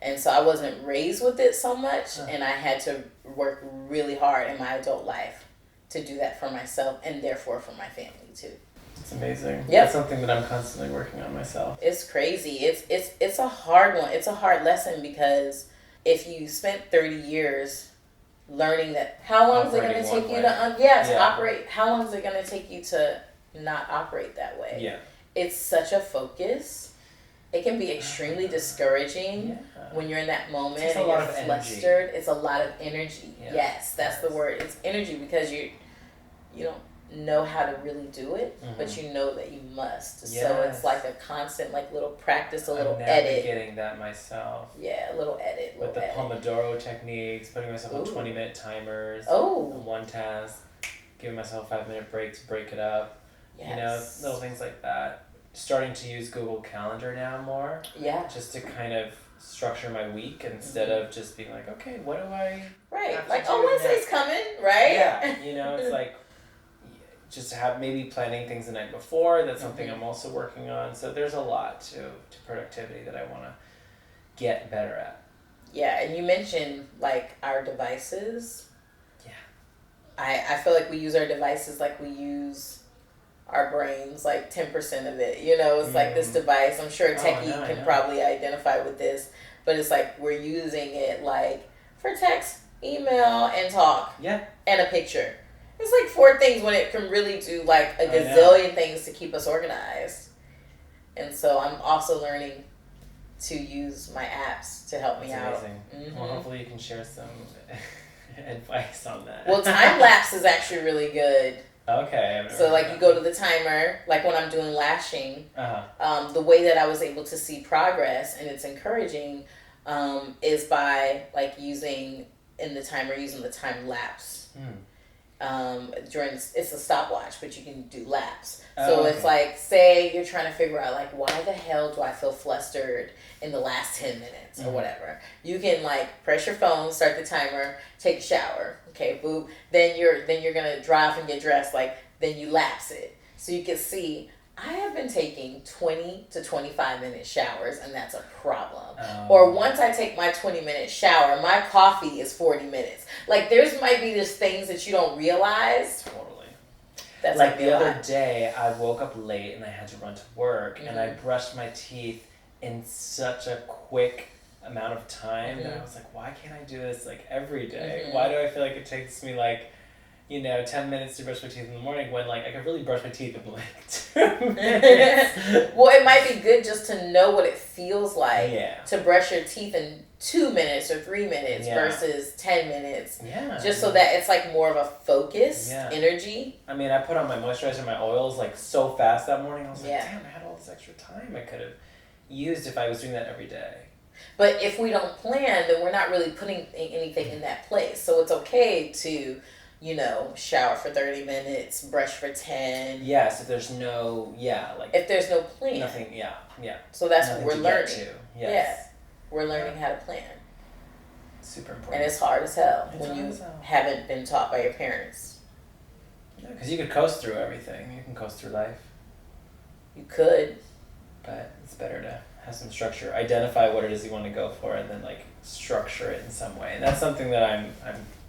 And so I wasn't raised with it so much, and I had to work really hard in my adult life to do that for myself and therefore for my family too. It's amazing. Yep. That's something that I'm constantly working on myself. It's crazy. It's a hard one. It's a hard lesson because if you spent 30 years learning that, how long is it going to take you to operate? How long is it going to take you to not operate that way? Yeah. It's such a focus. It can be extremely discouraging when you're in that moment and you're flustered. It's a lot of energy. Yeah. Yes, that's the word. It's energy because you don't know how to really do it, but you know that you must. Yes. So it's like a constant, like little practice, a little edit. I'm navigating that myself. Yeah, a little edit. With the Pomodoro techniques, putting myself on 20-minute timers. On one task, giving myself 5-minute breaks, break it up. Yes. You know, little things like that. Starting to use Google Calendar now more. Yeah. Just to kind of structure my week instead of just being like, okay, what do I have to do Wednesday's coming, right? Yeah. You know, it's like just to have maybe planning things the night before. That's something I'm also working on. So there's a lot to productivity that I want to get better at. Yeah, and you mentioned like our devices. Yeah. I feel like we use our devices like we use our brains, like 10% of it, you know, it's like this device, I'm sure a techie can probably identify with this, but it's like we're using it like for text, email, and talk, and a picture. It's like 4 things when it can really do like a gazillion things to keep us organized. And so I'm also learning to use my apps to help me out. Amazing. Well, hopefully you can share some advice on that. Well, time lapse is actually really good. Okay. So like you go to the timer, like when I'm doing lashing, the way that I was able to see progress, and it's encouraging, is by like using the time lapse. It's a stopwatch, but you can do laps. It's like, say you're trying to figure out like, why the hell do I feel flustered in the last 10 minutes or whatever. You can like press your phone, start the timer, take a shower. Okay, boop. Then you're gonna drive and get dressed. Like then you lapse it, so you can see. I have been taking 20 to 25 minute showers, and that's a problem. Or once I take my 20-minute shower, my coffee is 40 minutes. Like, might be just things that you don't realize. Totally. That's like the other day, I woke up late and I had to run to work, and I brushed my teeth in such a quick amount of time that I was like, why can't I do this like every day? Why do I feel like it takes me like you know, 10 minutes to brush my teeth in the morning when, like, I could really brush my teeth in, like, 2 minutes. Well, it might be good just to know what it feels like Yeah. to brush your teeth in 2 minutes or 3 minutes versus 10 minutes. Yeah. Just so that it's, like, more of a focused energy. I mean, I put on my moisturizer and my oils, like, so fast that morning. I was like, damn, I had all this extra time I could have used if I was doing that every day. But if we don't plan, then we're not really putting anything in that place. So it's okay to, you know, shower for 30 minutes, brush for 10. Yes, if there's no, like... If there's no plan. Nothing, yeah. So that's nothing what we're learning. Yes. Yeah. We're learning how to plan. Super important. And it's hard as hell when you haven't been taught by your parents. Yeah, because you could coast through everything. You can coast through life. You could. But it's better to have some structure. Identify what it is you want to go for and then, like, structure it in some way. And that's something that I'm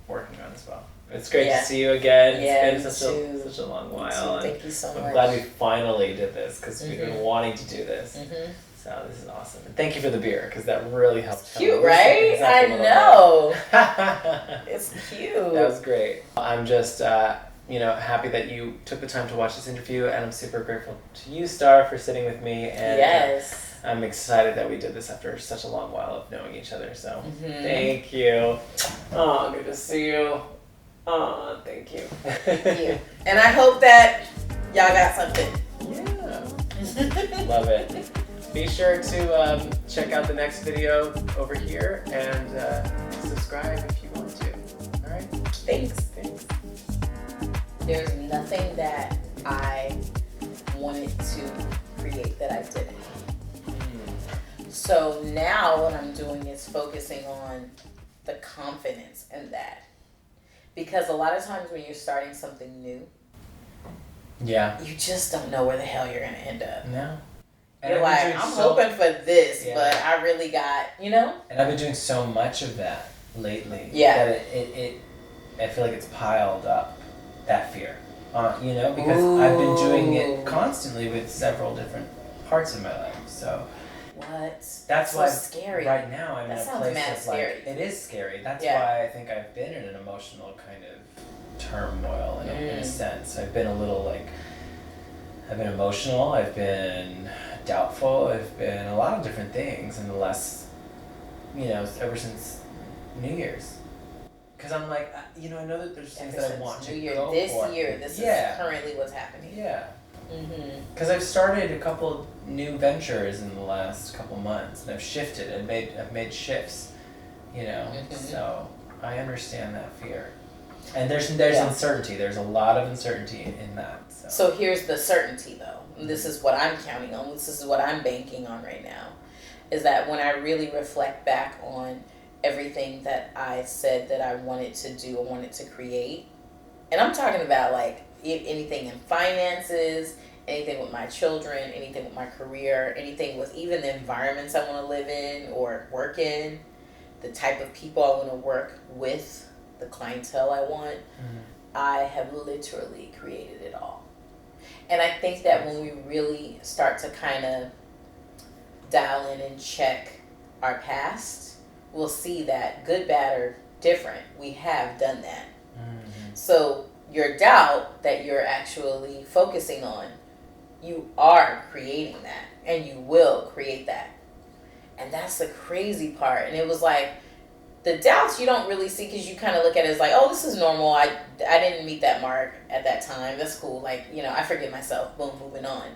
working on as well. It's great to see you again. It's been such a long while. Thank you so much. I'm glad we finally did this because we've been wanting to do this. So this is awesome. And thank you for the beer because that really helped. Cute, right? I know. It's cute. That was great. I'm just, happy that you took the time to watch this interview, and I'm super grateful to you, Starr, for sitting with me. And I'm excited that we did this after such a long while of knowing each other. So thank you. Oh, good to see you. Oh, thank you. Thank you. And I hope that y'all got something. Yeah. Love it. Be sure to check out the next video over here and subscribe if you want to. All right? Thanks. There's nothing that I wanted to create that I didn't. So now what I'm doing is focusing on the confidence in that. Because a lot of times when you're starting something new, you just don't know where the hell you're going to end up. No. You're like, I'm hoping for this, but I really got, you know? And I've been doing so much of that lately. Yeah. That I feel like it's piled up, that fear. Because I've been doing it constantly with several different parts of my life. So that's why scary. Right now I'm in a place of scary. Like, it is scary. That's why I think I've been in an emotional kind of turmoil in a sense. I've been a little like, I've been emotional, I've been doubtful, I've been a lot of different things in the last, ever since New Year's. Because I'm like, I know that there's things that I want to go for. This year, this is currently what's happening. Yeah. Because I've started a couple new ventures in the last couple months, and I've shifted and I've made shifts, So I understand that fear. And there's uncertainty. There's a lot of uncertainty in that. So here's the certainty, though. And this is what I'm counting on. This is what I'm banking on right now. Is that when I really reflect back on everything that I said that I wanted to do or wanted to create, and I'm talking about like anything in finances, anything with my children, anything with my career, anything with even the environments I want to live in or work in, the type of people I want to work with, the clientele I want, I have literally created it all. And I think that when we really start to kind of dial in and check our past, we'll see that good, bad, or different, we have done that. So your doubt that you're actually focusing on, you are creating that, and you will create that. And that's the crazy part. And it was like, the doubts you don't really see because you kind of look at it as like, oh, this is normal. I didn't meet that mark at that time. That's cool. Like, I forgive myself. Boom, moving on.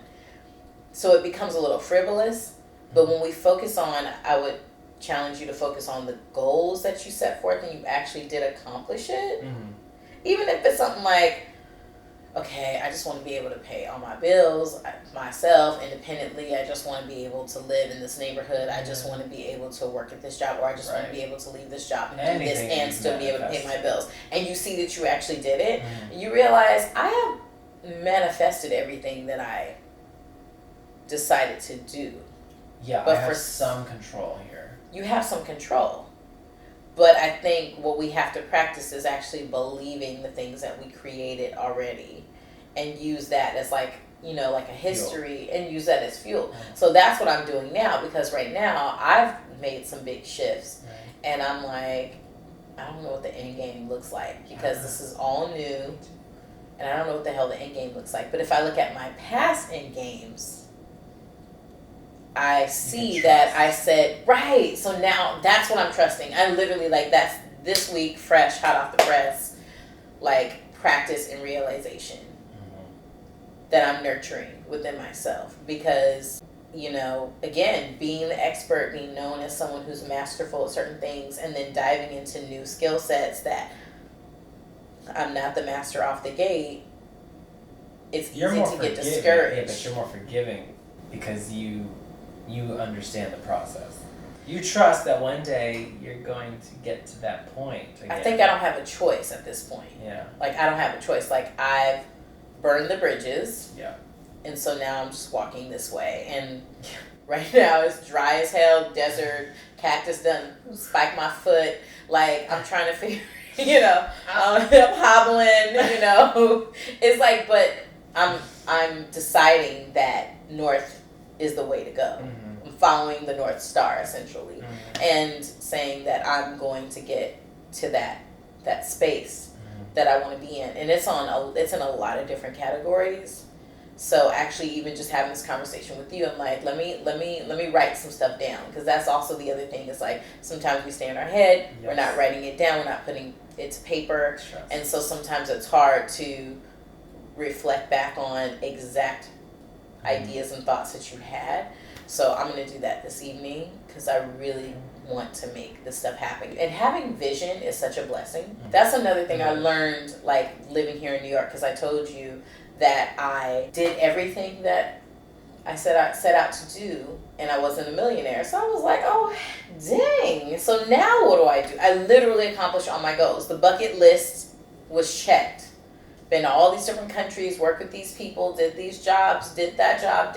So it becomes a little frivolous. But when we focus on, I would challenge you to focus on the goals that you set forth and you actually did accomplish it. Even if it's something like, okay, I just want to be able to pay all my bills myself independently. I just want to be able to live in this neighborhood. I just want to be able to work at this job, or I just want to be able to leave this job and do this and still be able to pay my bills. And you see that you actually did it. You realize I have manifested everything that I decided to do. Yeah, but I have some control here. You have some control. But I think what we have to practice is actually believing the things that we created already and use that as like a history and use that as fuel. So that's what I'm doing now, because right now I've made some big shifts and I'm like, I don't know what the end game looks like because this is all new and I don't know what the hell the end game looks like. But if I look at my past end games, I see that I said, right, so now that's what I'm trusting. I literally, like, that's this week, fresh, hot off the press, like, practice and realization that I'm nurturing within myself. Because, you know, again, being the expert, being known as someone who's masterful at certain things, and then diving into new skill sets that I'm not the master off the gate, it's easy to get discouraged. Yeah, but you're more forgiving because you understand the process. You trust that one day you're going to get to that point again. I think I don't have a choice at this point. Yeah. Like, I don't have a choice. Like, I've burned the bridges. Yeah. And so now I'm just walking this way. And right now it's dry as hell, desert, cactus done spiked my foot. Like, I'm trying to figure, you know, I'm hobbling, you know. It's like, but I'm deciding that north is the way to go. Mm-hmm. I'm following the North Star, essentially. Mm-hmm. And saying that I'm going to get to that space that I want to be in. And it's in a lot of different categories. So actually, even just having this conversation with you, I'm like, let me write some stuff down, because that's also the other thing. Is like sometimes we stay in our head, yes. We're not writing it down, we're not putting it to paper, sure. And so sometimes it's hard to reflect back on exact ideas and thoughts that you had. So I'm going to do that this evening because I really want to make this stuff happen. And having vision is such a blessing. That's another thing I learned, like, living here in New York, because I told you that I did everything that I set out to do, and I wasn't a millionaire. So I was like, oh, dang. So now what do? I literally accomplished all my goals. The bucket list was checked. Been to all these different countries, worked with these people, did these jobs, did that job,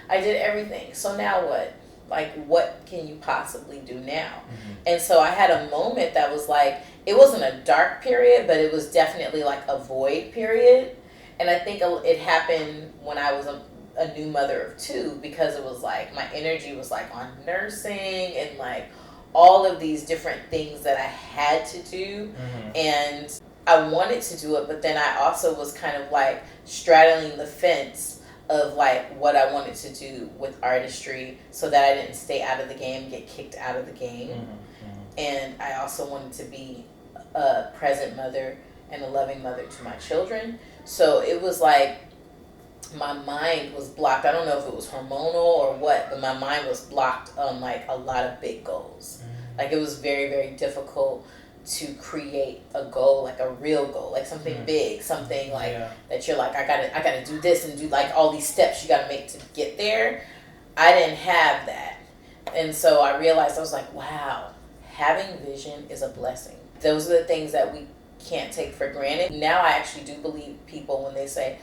I did everything. So now what? Like, what can you possibly do now? Mm-hmm. And so I had a moment that was like, it wasn't a dark period, but it was definitely like a void period. And I think it happened when I was a new mother of two, because it was like my energy was like on nursing and like all of these different things that I had to do. Mm-hmm. And I wanted to do it, but then I also was kind of like straddling the fence of like what I wanted to do with artistry, so that I didn't stay out of the game, get kicked out of the game. Mm-hmm. And I also wanted to be a present mother and a loving mother to my children. So it was like my mind was blocked. I don't know if it was hormonal or what, but my mind was blocked on like a lot of big goals. Mm-hmm. Like, it was very, very difficult to create a goal, like a real goal, like something big, something like that you're like, I gotta do this and do like all these steps you gotta make to get there. I didn't have that. And so I realized, I was like, wow, having vision is a blessing. Those are the things that we can't take for granted. Now I actually do believe people when they say,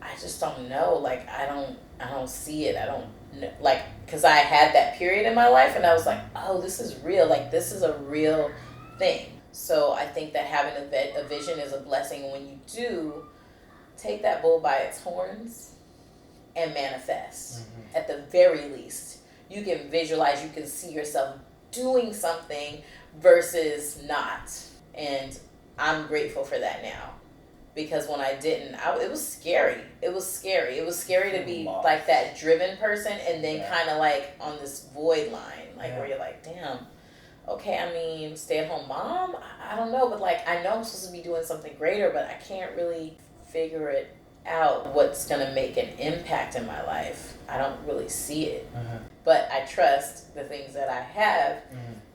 I just don't know, like I don't see it, I don't know, like, because I had that period in my life and I was like, oh, this is real, like this is a real thing. So I think that having a vision is a blessing. When you do, take that bull by its horns and manifest. Mm-hmm. At the very least, you can visualize, you can see yourself doing something versus not. And I'm grateful for that now, because when I didn't, it was scary. It was scary. It was scary to be like that driven person and then kind of like on this void line, like where you're like, damn. Okay, I mean, stay-at-home mom? I don't know, but like, I know I'm supposed to be doing something greater, but I can't really figure it out what's going to make an impact in my life. I don't really see it. Uh-huh. But I trust the things that I have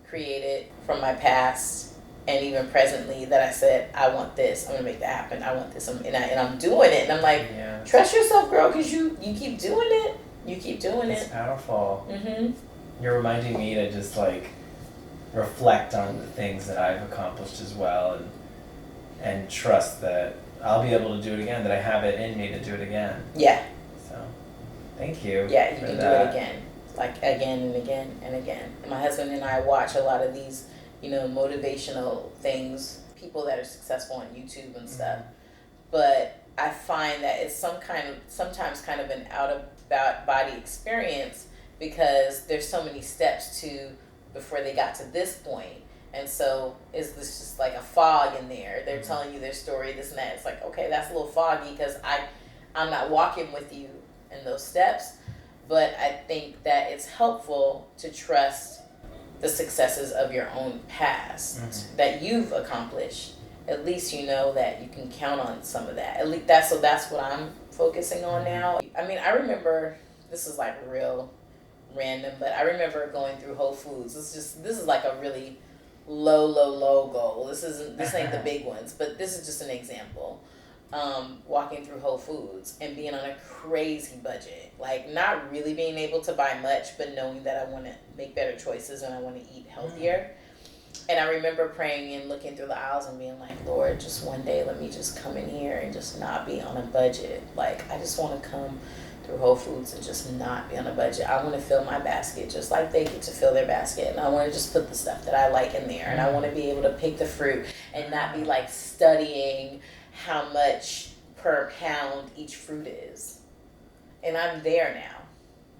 created from my past and even presently, that I said, I want this, I'm going to make that happen, I want this, and I'm doing it. And I'm like, trust yourself, girl, because you keep doing it. You keep doing it. It's powerful. Mm-hmm. You're reminding me to just like reflect on the things that I've accomplished as well, and trust that I'll be able to do it again, that I have it in me to do it again. Yeah. So, thank you. Yeah, you can do it again. Like, again and again and again. My husband and I watch a lot of these, motivational things, people that are successful on YouTube and stuff. Mm-hmm. But I find that it's sometimes kind of an out-of-body experience, because there's so many steps before they got to this point. And so is this just like a fog in there? They're telling you their story, this and that. It's like, okay, that's a little foggy because I'm not walking with you in those steps. But I think that it's helpful to trust the successes of your own past that you've accomplished. At least you know that you can count on some of that. At least that's what I'm focusing on now. I mean, I remember, this is like real random, but I remember going through Whole Foods. This is like a really low goal. This ain't the big ones, but this is just an example. Walking through Whole Foods and being on a crazy budget, like not really being able to buy much, but knowing that I want to make better choices and I want to eat healthier. And I remember praying and looking through the aisles and being like, Lord, just one day let me just come in here and just not be on a budget. Like, I just want to come through Whole Foods and just not be on a budget. I want to fill my basket just like they get to fill their basket. And I want to just put the stuff that I like in there. And I want to be able to pick the fruit and not be like studying how much per pound each fruit is. And I'm there now.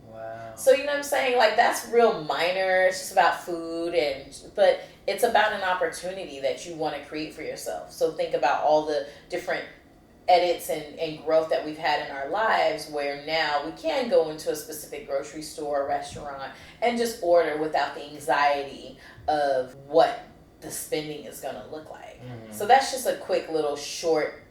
Wow. So, you know what I'm saying? Like, that's real minor. It's just about food, but it's about an opportunity that you want to create for yourself. So think about all the different edits and growth that we've had in our lives, where now we can go into a specific grocery store or restaurant and just order without the anxiety of what the spending is going to look like. So that's just a quick little short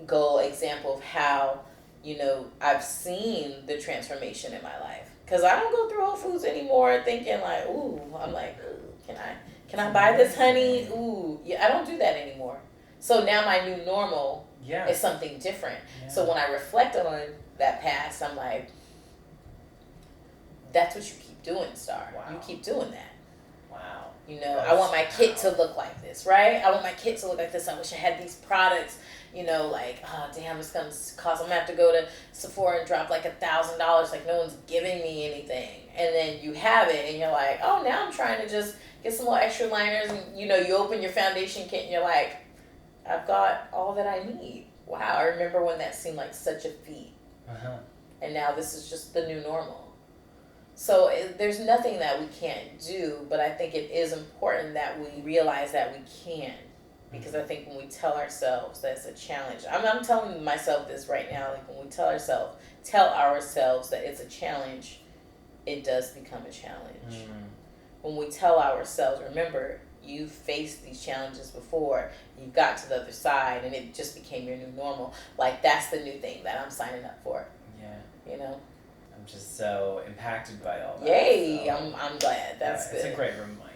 goal example of how, you know, I've seen the transformation in my life. Because I don't go through Whole Foods anymore thinking like, ooh, I'm like, ooh, can I buy this honey? Ooh, yeah, I don't do that anymore. So now my new normal is something different. Yeah. So when I reflect on that past, I'm like, that's what you keep doing, Starr. Wow. You keep doing that. Wow. You know, I want my kid to look like this, right? I want my kid to look like this. I wish I had these products. You know, like, oh, damn, it's going to cost, I'm going to have to go to Sephora and drop like $1,000. Like, no one's giving me anything. And then you have it and you're like, oh, now I'm trying to just get some more extra liners. And, you know, you open your foundation kit and you're like, I've got all that I need. Wow, I remember when that seemed like such a feat. And now this is just the new normal. So there's nothing that we can't do, but I think it is important that we realize that we can. Because I think when we tell ourselves that it's a challenge, I'm telling myself this right now, like when we tell ourselves that it's a challenge, it does become a challenge. When we tell ourselves, remember, you faced these challenges before, you got to the other side, and it just became your new normal. Like, that's the new thing that I'm signing up for. Yeah. You know? I'm just so impacted by all that. Yay! So. I'm glad. That's good. It's a great reminder.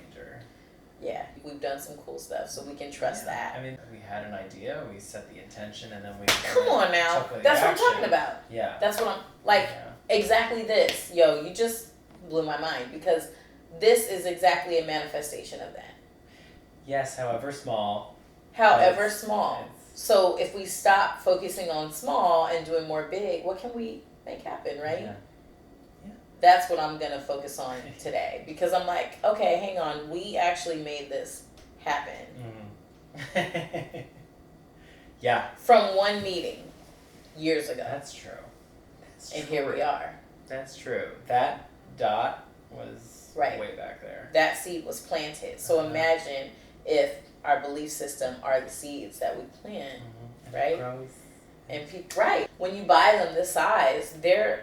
Yeah, we've done some cool stuff, so we can trust that. I mean, we had an idea, we set the intention, and then we... Come on now. That's what I'm talking about. Yeah. That's what I'm... Like, exactly this. Yo, you just blew my mind, because this is exactly a manifestation of that. Yes, however small. However small. So if we stop focusing on small and doing more big, what can we make happen, right? Yeah. That's what I'm going to focus on today. Because I'm like, okay, hang on. We actually made this happen. Yeah. From one meeting years ago. That's true. And here we are. That's true. That dot was way back there. That seed was planted. So imagine if our belief system are the seeds that we plant, right? And right. When you buy them this size, they're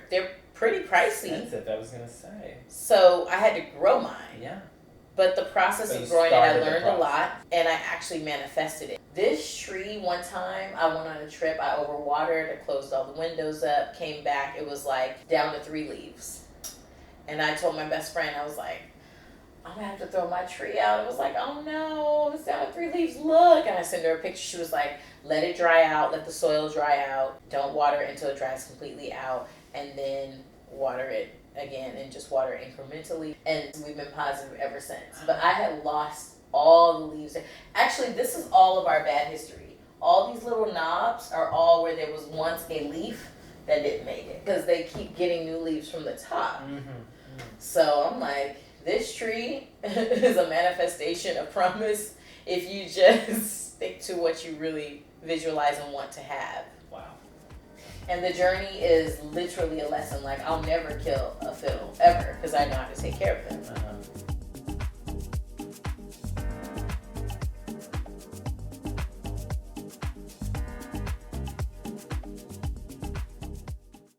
pretty pricey. Expensive, I was gonna say. So I had to grow mine. Yeah. But the process of growing it, I learned a lot, and I actually manifested it. This tree, one time, I went on a trip, I overwatered, I closed all the windows up, came back, it was like down to 3 leaves. And I told my best friend, I was like, I'm gonna have to throw my tree out. It was like, oh no, it's down to 3 leaves, look. And I sent her a picture, she was like, let it dry out, let the soil dry out, don't water it until it dries completely out, and then water it again and just water incrementally. And we've been positive ever since. But I had lost all the leaves. Actually, this is all of our bad history. All these little knobs are all where there was once a leaf that didn't make it, because they keep getting new leaves from the top. So I'm like, this tree is a manifestation of promise if you just stick to what you really visualize and want to have. Wow. And the journey is literally a lesson. Like, I'll never kill a fiddle, ever, because I know how to take care of them.